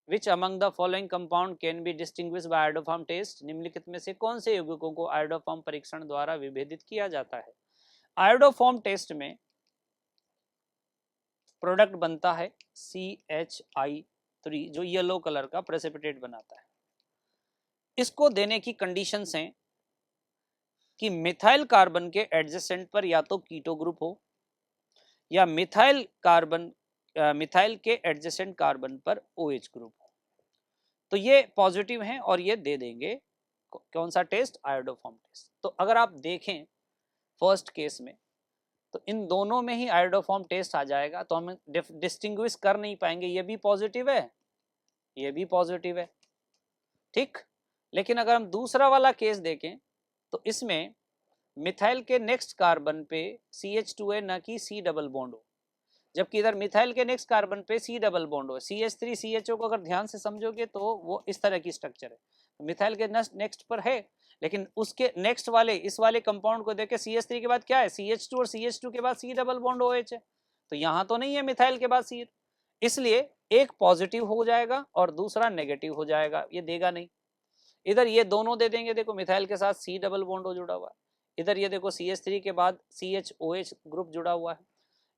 Which among the following compound can be distinguished by iodoform test? निम्नलिखित में से कौन से यौगिकों को आयोडोफॉर्म परीक्षण द्वारा विभेदित किया जाता है? आयोडोफॉर्म टेस्ट में प्रोडक्ट बनता है CHI3, जो येलो कलर का प्रेसिपिटेट बनाता है। इसको देने की कंडीशंस हैं कि मिथाइल कार्बन के एडजेसेंट पर या तो कीटो ग्रुप हो, या मिथाइल के एडजेसेंट कार्बन पर OH ग्रुप हो। तो ये पॉजिटिव हैं और ये दे देंगे कौन सा टेस्ट? Iodoform test. तो अगर आप देखें फर्स्ट केस में तो इन दोनों में ही आयोडोफॉर्म टेस्ट आ जाएगा, तो हम डिस्टिंग्विश कर नहीं पाएंगे, ये भी पॉजिटिव है, ये भी पॉजिटिव है। ठीक। लेकिन अगर हम दूसरा वाला केस देखें तो इसमें मिथाइल के नेक्स्ट कार्बन पे CH2 है, ना कि C डबल बॉन्ड हो, जबकि इधर मिथाइल के नेक्स्ट कार्बन पे C डबल बॉन्ड हो। CH3 CHO को अगर ध्यान से समझोगे तो वो इस तरह की स्ट्रक्चर है, मिथाइल के नेक्स्ट पर है, लेकिन उसके नेक्स्ट वाले इस वाले कंपाउंड को देखे CH3 के बाद क्या है, CH2, और CH2 के बाद C डबल बॉन्ड OH है, तो यहां तो नहीं है मिथाइल के बाद C, इसलिए एक पॉजिटिव हो जाएगा और दूसरा नेगेटिव हो जाएगा, ये देगा नहीं। इधर ये दोनों दे देंगे, देखो मिथाइल के साथ C डबल बॉन्ड जुड़ा हुआ है, इधर ये देखो CH3 के बाद CHOH ग्रुप जुड़ा हुआ है,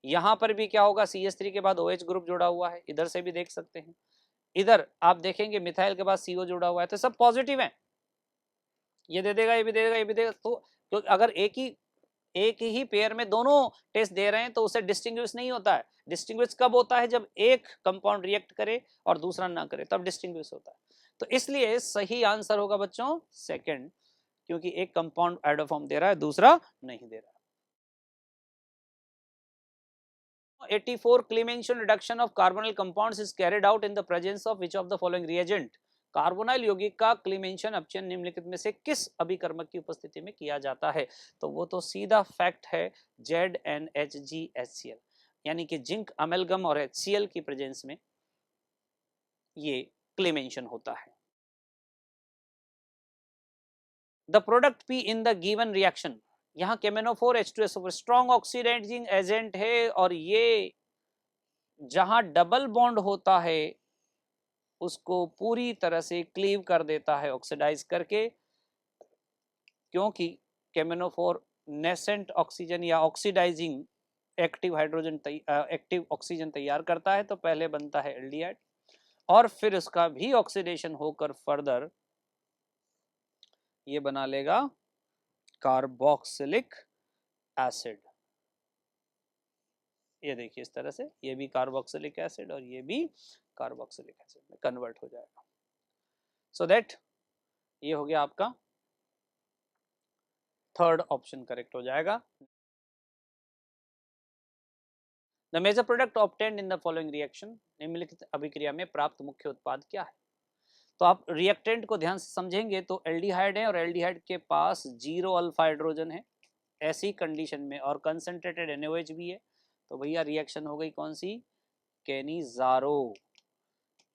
यहां पर भी क्या होगा, CH3 के बाद OH ग्रुप जुड़ा हुआ है, इधर से भी देख सकते हैं। इधर आप देखेंगे मिथाइल के बाद CO जुड़ा हुआ है, तो सब पॉजिटिव है, ये दे देगा, ये भी दे देगा, ये भी देगा। तो अगर एक ही पेयर में दोनों टेस्ट दे रहे हैं तो उसे डिस्टिंग्विश नहीं होता है। डिस्टिंग्विश कब होता है, जब एक कंपाउंड रिएक्ट करे और दूसरा ना करे, तब डिस्टिंग्विश होता है। तो इसलिए सही आंसर होगा बच्चों सेकंड, क्योंकि एक कंपाउंड एडोफॉर्म दे रहा है, दूसरा नहीं दे रहा है। 84 Clemenceau reduction of carbonyl compounds is carried out in the presence of which of the following reagent? Carbonyl यौगिक का क्लीमेंशन अपचयन निम्नलिखित में से किस अभिकर्मक की उपस्थिति में किया जाता है? तो वो तो सीधा फैक्ट है ZnHgHCl, यानी कि जिंक अमेलगम और HCl की प्रेजेंस में ये क्लीमेंशन होता है। The product P in the given reaction, यहाँ केमेनोफोर H2SO4 स्ट्रॉन्ग ऑक्सीडाइजिंग एजेंट है, और ये जहां डबल बॉन्ड होता है उसको पूरी तरह से क्लीव कर देता है ऑक्सीडाइज करके, क्योंकि केमेनोफोर नेसेंट ऑक्सीजन या ऑक्सीडाइजिंग एक्टिव ऑक्सीजन तैयार करता है, तो पहले बनता है एल्डिहाइड और फिर उसका भी ऑक्सीडेशन होकर फर्दर ये बना लेगा कार्बोक्सिलिक एसिड। ये देखिए इस तरह से ये भी कार्बोक्सिलिक एसिड और ये भी कार्बोक्सिलिक एसिड में कन्वर्ट हो जाएगा। सो दैट ये हो गया आपका थर्ड ऑप्शन करेक्ट हो जाएगा। The major product obtained in the following reaction, निम्नलिखित अभिक्रिया में प्राप्त मुख्य उत्पाद क्या है? तो आप रिएक्टेंट को ध्यान से समझेंगे तो एल्डिहाइड है और एल्डिहाइड के पास 0 अल्फा हाइड्रोजन है ऐसी कंडीशन में, और कंसंट्रेटेड NaOH भी है, तो भैया रिएक्शन हो गई कौन सी, केनिजारो,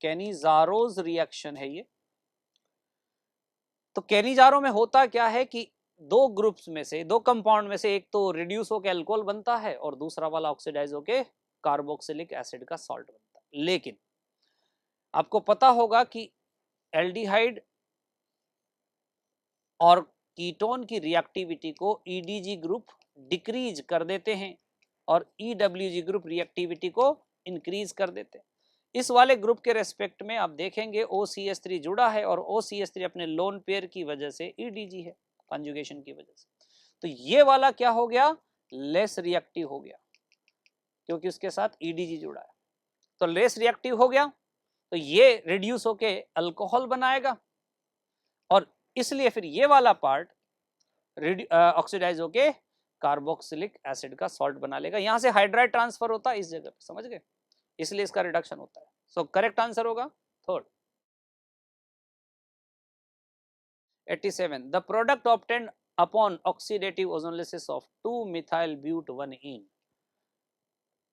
केनिजारोज रिएक्शन है ये। तो केनिजारो में होता क्या है कि दो ग्रुप्स में से, दो कंपाउंड में से एक तो रिड्यूस होकर अल्कोहल बनता है और दूसरा वाला ऑक्सीडाइज होके कार्बोक्सिलिक एसिड का सॉल्ट बनता है। लेकिन आपको पता होगा कि एल्डिहाइड और कीटोन की रिएक्टिविटी को EDG ग्रुप डिक्रीज कर देते हैं और EWG ग्रुप रिएक्टिविटी को इंक्रीज कर देते हैं। इस वाले ग्रुप के रेस्पेक्ट में आप देखेंगे OCH3 जुड़ा है और OCH3 अपने लोन पेयर की वजह से EDG है, कंजुगेशन की वजह से। तो ये वाला क्या हो गया, लेस रिएक्टिव हो गया क्योंकि उसके साथ EDG जुड़ा है, तो लेस रिएक्टिव हो गया, तो ये रिड्यूस होके अल्कोहल बनाएगा और इसलिए फिर ये वाला पार्ट ऑक्सीडाइज होके कार्बोक्सिलिक एसिड का सॉल्ट बना लेगा। यहां से हाइड्राइड ट्रांसफर होता है इस जगह पे, समझ गए, इसलिए इसका रिडक्शन होता है। सो करेक्ट आंसर होगा third. 87 the product obtained upon oxidative ozonolysis of 2 methyl but 1 ene,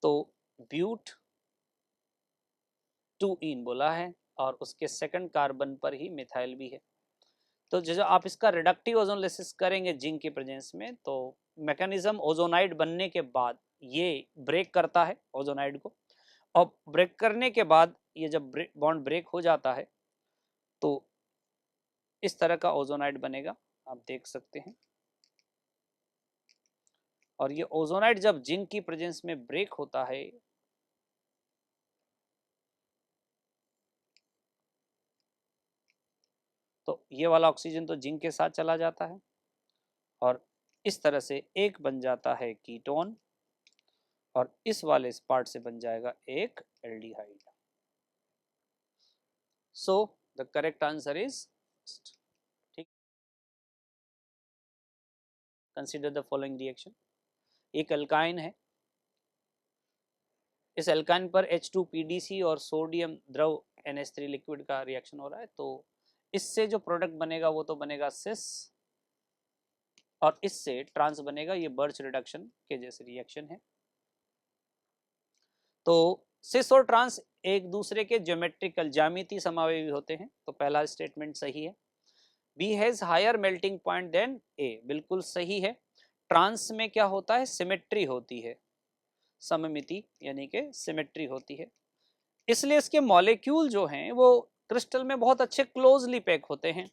तो ब्यूट 2 इन बोला है और उसके सेकंड कार्बन पर ही मिथाइल भी है, तो जो आप इसका रिडक्टिव ओजोनलिसिस करेंगे जिंक की प्रेजेंस में, तो मैकेनिज्म ओजोनाइड बनने के बाद ये ब्रेक करता है ओजोनाइड को, और ब्रेक करने के बाद ये जब बॉन्ड ब्रेक हो जाता है तो इस तरह का ओजोनाइड बनेगा, आप देख सकते हैं। और ये ओजोनाइड जब जिंक की प्रेजेंस में ब्रेक होता है तो ये वाला ऑक्सीजन तो जिंक के साथ चला जाता है और इस तरह से एक बन जाता है कीटोन और इस वाले पार्ट से बन जाएगा एक aldehyde. So the correct answer is ठीक। कंसीडर द फॉलोइंग रिएक्शन, एक अल्काइन है, इस अल्काइन पर H2PDC और सोडियम द्रव NH3 लिक्विड का रिएक्शन हो रहा है, तो इससे जो प्रोडक्ट बनेगा वो तो बनेगा सिस, और इससे ट्रांस बनेगा, ये बर्च रिडक्शन के जैसे रिएक्शन है। तो सिस और ट्रांस एक दूसरे के ज्योमेट्रिकल ज्यामिति समावेशी होते हैं, तो पहला स्टेटमेंट सही है। B has higher melting point than A, बिल्कुल सही है। ट्रांस में क्या होता है, सिमेट्री होती है, सममिति यानी कि सिमेट्री होती है, इसलिए इसके मॉलिक्यूल जो हैं वो क्रिस्टल में बहुत अच्छे क्लोजली पैक होते हैं,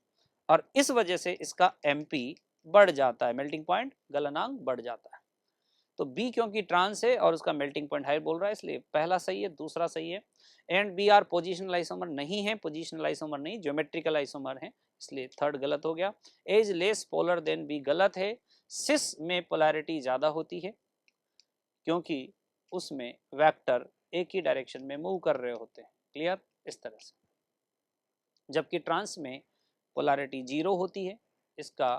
और इस वजह से इसका एमपी बढ़ जाता है, मेल्टिंग पॉइंट गलनांक बढ़ जाता है। तो बी क्योंकि ट्रांस है और उसका मेल्टिंग पॉइंट हाई बोल रहा है, इसलिए पहला सही है, दूसरा सही है। And B are positional isomer नहीं है, पोजिशनल आइसोमर नहीं, ज्योमेट्रिकल आइसोमर है, इसलिए थर्ड गलत हो गया। As less polar than B गलत है, सिस में पोलैरिटी ज्यादा होती है क्योंकि उसमें वेक्टर एक ही डायरेक्शन में मूव कर रहे होते हैं, क्लियर, इस तरह से। जबकि ट्रांस में पोलैरिटी जीरो होती है, इसका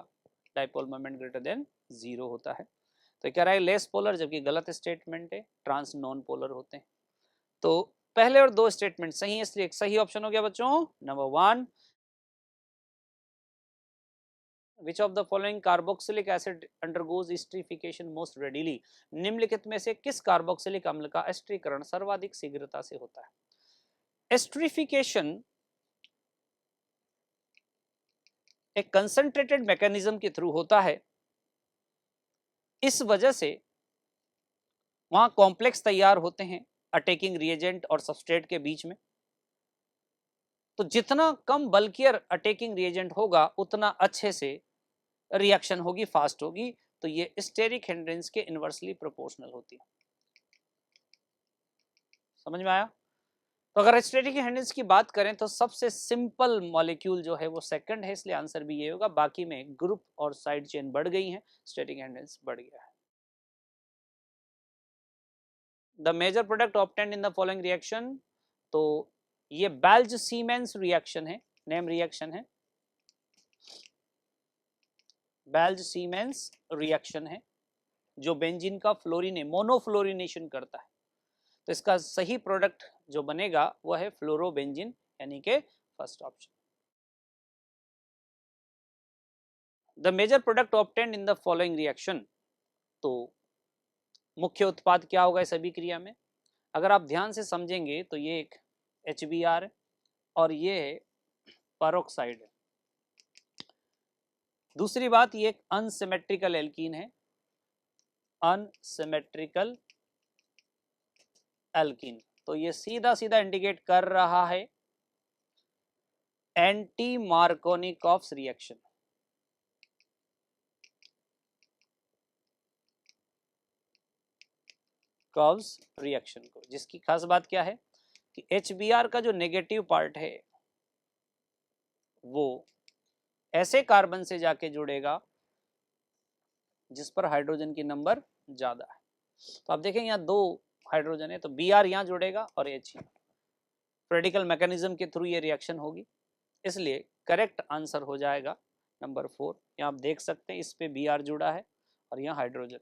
dipole moment greater than zero होता है। तो कह रहा है लेस पोलर, जबकि गलत स्टेटमेंट है, ट्रांस नॉन पोलर होते हैं। तो पहले और दो स्टेटमेंट सही है, इसलिए एक सही ऑप्शन हो गया बच्चों, number 1। Which of the following carboxylic acid undergoes esterification most readily? निम्नलिखित में से किस कार्बोक्सिलिक अम्ल का एस्टरीकरण सर्वाधिक शीघ्रता से होता है? एस्टरीफिकेशन एक कंसंट्रेटेड मैकेनिज्म के थ्रू होता है, इस वजह से वहां कॉम्प्लेक्स तैयार होते हैं अटैकिंग रिएजेंट और सबस्ट्रेट के बीच में। तो जितना कम बल्कियर अटैकिंग रिएजेंट होगा उतना अच्छे से रिएक्शन होगी, फास्ट होगी। तो ये स्टेरिक हिंड्रेंस के इनवर्सली प्रोपोर्शनल होती है। समझ में आया? तो अगर स्टेरिक हिंड्रेंस की बात करें तो सबसे सिंपल मॉलिक्यूल जो है वो सेकंड है, इसलिए आंसर भी ये होगा। बाकी में ग्रुप और साइड चेन बढ़ गई है, स्टेरिक हिंड्रेंस बढ़ गया है। The major product obtained in the following reaction, तो ये बेल्ज सीमेंस रिएक्शन है, नेम रिएक्शन है, बेल्ज सीमेंस रिएक्शन है, जो बेंजीन का मोनोफ्लोरिनेशन करता है। तो इसका सही प्रोडक्ट जो बनेगा वो है फ्लोरोबेंजीन, यानी कि first option. The major product obtained in the following reaction, तो मुख्य उत्पाद क्या होगा इस अभिक्रिया में? अगर आप ध्यान से समझेंगे तो ये एक HBr है और ये है पेरोक्साइड है। दूसरी बात, ये एक अनसिमेट्रिकल एल्कीन है, अनसिमेट्रिकल एल्कीन। तो ये सीधा सीधा इंडिकेट कर रहा है anti Markovnikov's reaction. Coughs reaction को, जिसकी खास बात क्या है कि HBr का जो नेगेटिव पार्ट है वो ऐसे कार्बन से जाके जुड़ेगा जिस पर हाइड्रोजन की नंबर ज्यादा है। तो आप देखेंगे यहाँ दो हाइड्रोजन है, तो Br यहाँ जुड़ेगा और H यहाँ। रेडिकल मैकेनिज्म के थ्रू ये रिएक्शन होगी, इसलिए करेक्ट आंसर हो जाएगा नंबर 4। यहाँ आप देख सकते हैं इस पे Br जुड़ा है और यहाँ hydrogen.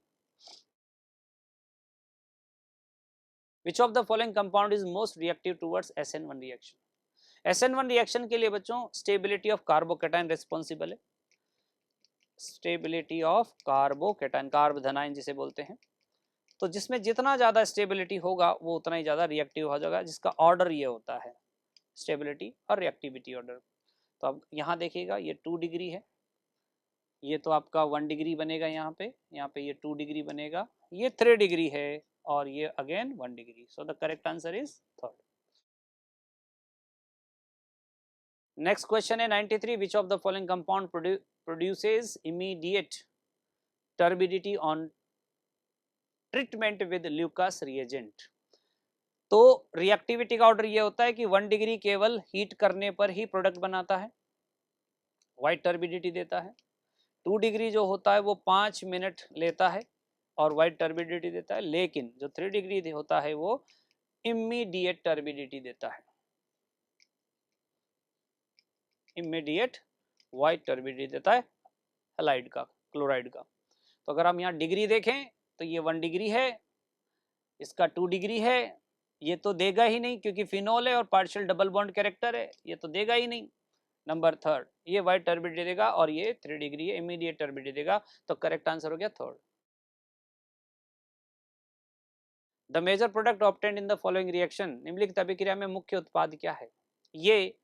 Which of the following compound is most reactive towards SN1 reaction? SN1 reaction के लिए बच्चों स्टेबिलिटी ऑफ कार्बोकेटाइन रिस्पॉन्सिबल है, स्टेबिलिटी ऑफ कार्बोकेटाइन, कार्ब धनायन जिसे बोलते हैं। तो जिसमें जितना ज्यादा स्टेबिलिटी होगा वो उतना ही ज्यादा रिएक्टिव हो जाएगा, जिसका ऑर्डर ये होता है स्टेबिलिटी और रिएक्टिविटी ऑर्डर। तो अब यहाँ देखिएगा ये 2 डिग्री है, ये तो आपका 1 डिग्री बनेगा, यहाँ पे ये 2 डिग्री बनेगा, ये 3 डिग्री है और ये again 1 degree. So the correct answer is third. Next question है 93, विच of the following compound produces immediate turbidity on treatment with Lucas reagent? तो रिएक्टिविटी का ऑर्डर ये होता है कि 1 डिग्री केवल हीट करने पर ही प्रोडक्ट बनाता है, व्हाइट टर्बिडिटी देता है। 2 डिग्री जो होता है वो 5 मिनट लेता है और व्हाइट टर्बिडिटी देता है, लेकिन जो 3 डिग्री होता है वो इमीडिएट टर्बिडिटी देता है, इमीडिएट व्हाइट टर्बिडिटी देता है हैलाइड का, क्लोराइड का। तो अगर हम यहाँ डिग्री देखें तो ये 1 डिग्री है, इसका 2 डिग्री है, ये तो देगा ही नहीं क्योंकि फिनोल है और पार्शियल डबल बॉन्ड कैरेक्टर है, ये तो देगा ही नहीं। नंबर थर्ड, ये वाइट टर्बिडिटी देगा और ये 3 डिग्री है, इमीडिएट टर्बिडिटी देगा, तो करेक्ट आंसर हो गया third. The major product obtained in the following reaction, निम्नलिखित अभिक्रिया में मुख्य उत्पाद क्या है? ये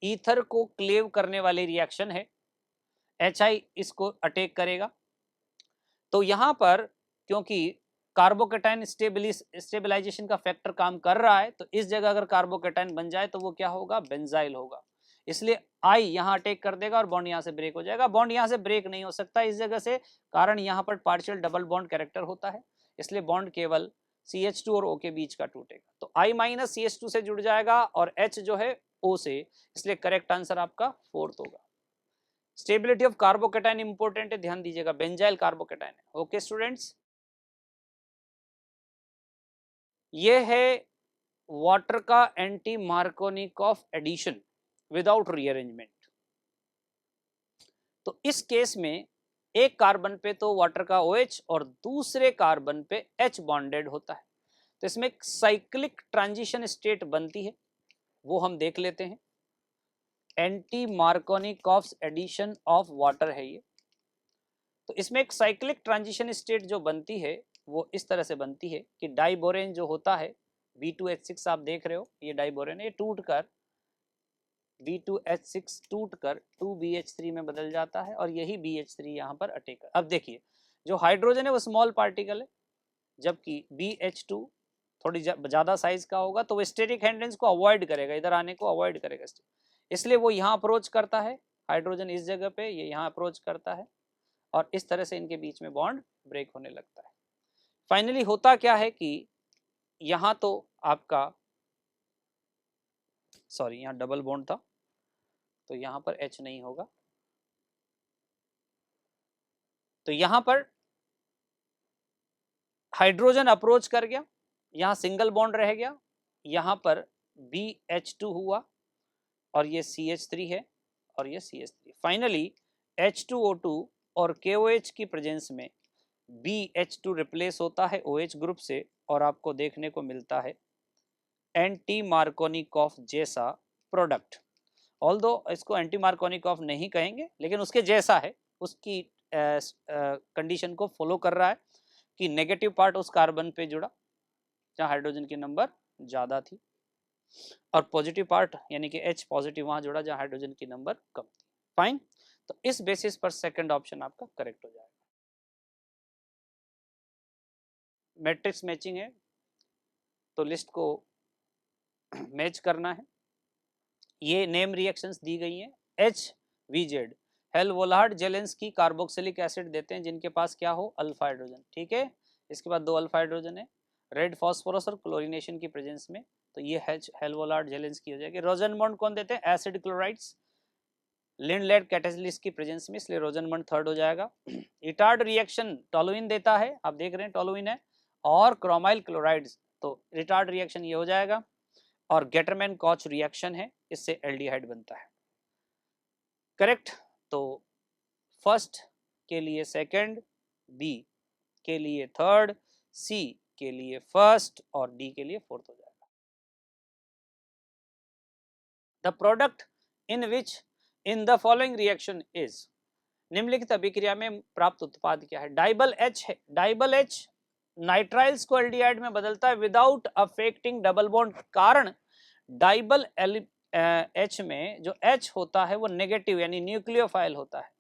ईथर को क्लेव करने वाली रिएक्शन है, HI इसको अटैक करेगा। तो यहां पर क्योंकि कार्बोकेटाइन स्टेबलाइजेशन का फैक्टर काम कर रहा है, तो इस जगह अगर कार्बोकेटाइन बन जाए तो वो क्या होगा? बेंजाइल होगा। इसलिए I यहां अटैक कर देगा और बॉन्ड यहां से ब्रेक हो जाएगा। बॉन्ड यहां से ब्रेक नहीं हो सकता इस जगह से, कारण यहां पर पार्शियल डबल बॉन्ड कैरेक्टर होता है, इसलिए बॉन्ड केवल CH2 और O के बीच का टूटेगा। तो I माइनस CH2 से जुड़ जाएगा और H जो है O से, इसलिए करेक्ट आंसर आपका फोर्थ होगा। स्टेबिलिटी ऑफ कार्बोकेटाइन इंपॉर्टेंट है, ध्यान दीजिएगा, बेंजाइल कार्बोकेटाइन है। ओके स्टूडेंट्स, ये है वाटर का anti Markovnikov addition without rearrangement. तो इस केस में एक कार्बन पे तो वाटर का OH और दूसरे कार्बन पे H बॉन्डेड होता है, तो इसमें एक साइक्लिक ट्रांजिशन स्टेट बनती है, वो हम देख लेते हैं। Anti Markovnikov addition of water है ये। तो इसमें एक साइक्लिक ट्रांजिशन स्टेट जो बनती है वो इस तरह से बनती है कि डाइबोरेन जो होता है, B2H6 आप देख रहे हो, ये डाइबोरेन है, ये टूटकर B2H6 टूटकर 2BH3 में बदल जाता है और यही BH3 यहाँ पर अटैक। अब देखिए, जो हाइड्रोजन है वो स्मॉल पार्टिकल है, जबकि BH2 थोड़ी ज्यादा साइज का होगा, तो वो स्टेरिक हैंड्रेंस को अवॉइड करेगा, इधर आने को अवॉइड करेगा, इसलिए वो यहाँ अप्रोच करता है। हाइड्रोजन इस जगह पे, ये यहाँ अप्रोच करता है और इस तरह से इनके बीच में बॉन्ड ब्रेक होने लगता है। फाइनली होता क्या है कि यहाँ तो आपका, सॉरी यहाँ डबल बॉन्ड था, तो यहाँ पर H नहीं होगा, तो यहाँ पर हाइड्रोजन अप्रोच कर गया, यहाँ सिंगल बॉन्ड रह गया, यहाँ पर BH2 हुआ और ये CH3 है और ये CH3। फाइनली H2O2 और KOH की प्रेजेंस में BH2 रिप्लेस होता है OH ग्रुप से और आपको देखने को मिलता है एंटी मार्कोनिकॉफ जैसा प्रोडक्ट। ऑल्दो इसको एंटी मार्कोनिकॉफ नहीं कहेंगे, लेकिन उसके जैसा है, उसकी कंडीशन को फॉलो कर रहा है कि नेगेटिव पार्ट उस कार्बन पे जुड़ा जहाँ हाइड्रोजन की नंबर ज्यादा थी और पॉजिटिव पार्ट यानी कि H पॉजिटिव वहां जुड़ा जहाँ हाइड्रोजन की नंबर कम थी। फाइन, तो इस बेसिस पर सेकंड ऑप्शन आपका करेक्ट हो जाएगा। मैट्रिक्स मैचिंग है, तो लिस्ट को मैच करना है। ये नेम रिएक्शंस दी गई हैं। HVZ हेलवोलार्ड जेलेंस्की कार्बोक्सिलिक एसिड देते हैं जिनके पास क्या हो? अल्फा हाइड्रोजन, ठीक है। इसके बाद 2 अल्फा हाइड्रोजन है, रेड फॉस्फोरस और क्लोरीनेशन की प्रेजेंस में, तो ये हेलवोलार्ड जेलेंस्की हो जाएगी। रोजन बॉन्ड कौन देते हैं? एसिड क्लोराइड्स लिंडलेड कैटालिस्ट की प्रेजेंस में, इसलिए रोजन बॉन्ड थर्ड हो जाएगा। इटार्ड रिएक्शन टोलुइन देता है, आप देख रहे हैं टोलुइन है, और क्रोमाइल क्लोराइड्स, तो रिटार्ड रिएक्शन ये हो जाएगा। और गेटरमैन कॉच रिएक्शन है, इससे एल्डिहाइड बनता है। करेक्ट, तो फर्स्ट के लिए सेकंड, बी के लिए थर्ड, सी के लिए फर्स्ट और डी के लिए फोर्थ हो जाएगा। The product in which in the following reaction is, निम्नलिखित अभिक्रिया में प्राप्त उत्पाद क्या है? डाइबल H है, डाइबल H नाइट्राइल्स को एल्डिहाइड में बदलता है विदाउट अफेक्टिंग डबल बॉन्ड। कारण डाइबल H में जो H होता है वो नेगेटिव यानी न्यूक्लियोफाइल होता है,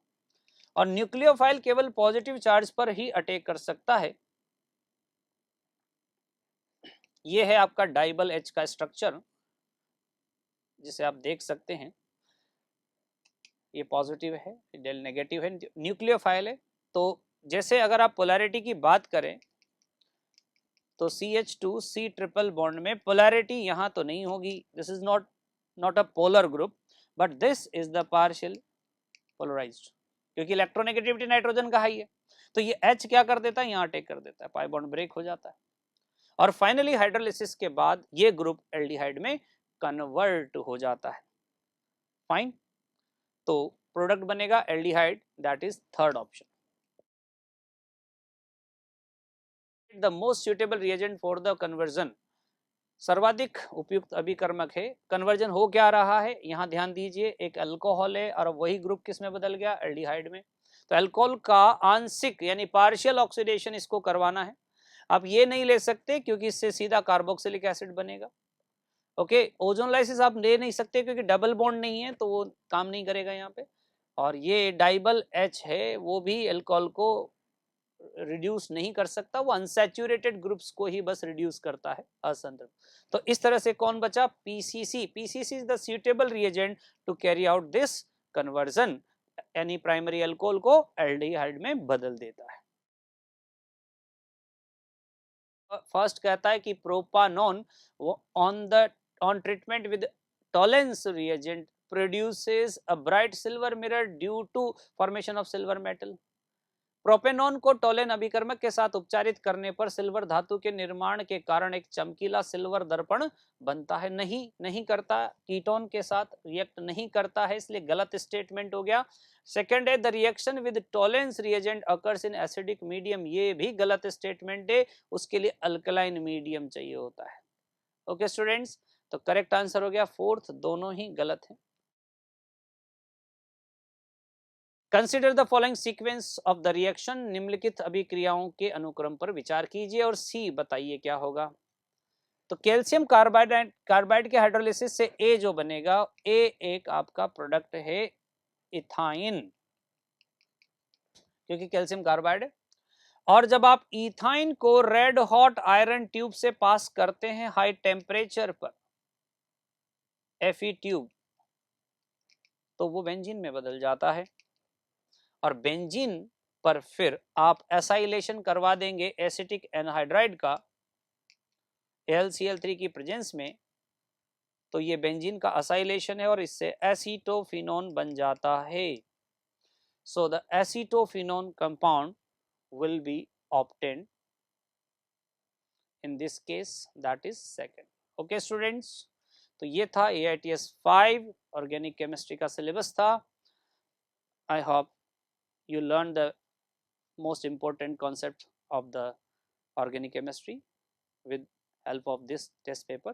और न्यूक्लियोफाइल केवल पॉजिटिव चार्ज पर ही अटैक कर सकता है। ये है आपका डाइबल H का स्ट्रक्चर, जिसे आप देख सकते हैं, ये पॉजिटिव है, डेल नेगेटिव है, न्यूक्लियोफाइल है। तो जैसे अगर आप पोलैरिटी की बात करें तो CH2 C ट्रिपल बॉन्ड में पोलैरिटी यहां तो नहीं होगी, this is not a polar group, but this is the partial polarized, क्योंकि इलेक्ट्रोनेगेटिविटी नाइट्रोजन का हाई है, तो ये H क्या कर देता है? यहाँ अटैक कर देता है, पाई बॉन्ड ब्रेक हो जाता है, और फाइनली हाइड्रोलिसिस के बाद ये ग्रुप एल्डिहाइड में कन्वर्ट हो जाता है। फाइन, तो प्रोडक्ट बनेगा aldehyde, that is third option. The most suitable reagent for the conversion सर्वाधिक उपयुक्त अभिकर्मक है। कन्वर्जन हो क्या रहा है, यहाँ ध्यान दीजिए, एक अल्कोहल है और वही ग्रुप किस में बदल गया, एल्डिहाइड में। तो अल्कोहल का आंशिक यानी पार्शियल ऑक्सीडेशन इसको करवाना है। आप ये नहीं ले सकते क्योंकि इससे सीधा कार्बोक्सिलिक एसिड बनेगा। ओके, ओजोन लाइसिस आप ले नहीं सकते क्योंकि डबल बॉन्ड नहीं है, तो वो काम नहीं करेगा यहाँ पे। और ये डाइबल एच है, वो भी अल्कोहल को रिड्यूस नहीं कर सकता, वो अनसैचुरेटेड ग्रुप्स को ही बस रिड्यूस करता है, असंतृप्त। तो इस तरह से कौन बचा, PCC. PCC is the suitable reagent to carry out this conversion, यानी प्राइमरी अल्कोहल को एल्डिहाइड में बदल देता है। फर्स्ट कहता है कि propanone on treatment with Tollens reagent produces a bright silver mirror due to formation of silver metal. Propanone को टोलेन अभिकर्मक के साथ उपचारित करने पर सिल्वर धातु के निर्माण के कारण एक चमकीला सिल्वर दर्पण बनता है। नहीं करता, कीटोन के साथ रिएक्ट नहीं करता है, इसलिए गलत स्टेटमेंट हो गया। सेकंड है the reaction with Tollens reagent occurs in acidic medium, ये भी गलत स्टेटमेंट है, उसके लिए अल्कलाइन मीडियम चाहिए होता है। ओके स्टूडेंट्स, तो करेक्ट आंसर हो गया फोर्थ, दोनों ही गलत है। Consider the following sequence of the reaction, निम्नलिखित अभिक्रियाओं के अनुक्रम पर विचार कीजिए और सी बताइए क्या होगा। तो कैल्शियम कार्बाइड के हाइड्रोलिसिस से ए जो बनेगा, ए एक आपका प्रोडक्ट है इथाइन, क्योंकि कैल्शियम कार्बाइड है। और जब आप इथाइन को रेड हॉट आयरन ट्यूब से पास करते हैं हाई टेम्परेचर पर, एफई ट्यूब, तो वो बेंजीन में बदल जाता है। और बेंजीन पर फिर आप एसाइलेशन करवा देंगे एसिटिक एनहाइड्राइड का AlCl3 की प्रेजेंस में, तो ये बेंजीन का असाइलेशन है और इससे एसीटोफिनोन बन जाता है। So the acetophenone compound will be obtained in this case, that is second. Okay students, तो ये था AITS 5 ऑर्गेनिक केमिस्ट्री का सिलेबस था। I hope you learn the most important concept of the organic chemistry with help of this test paper.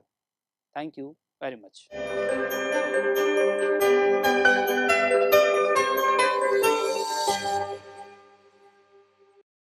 Thank you very much.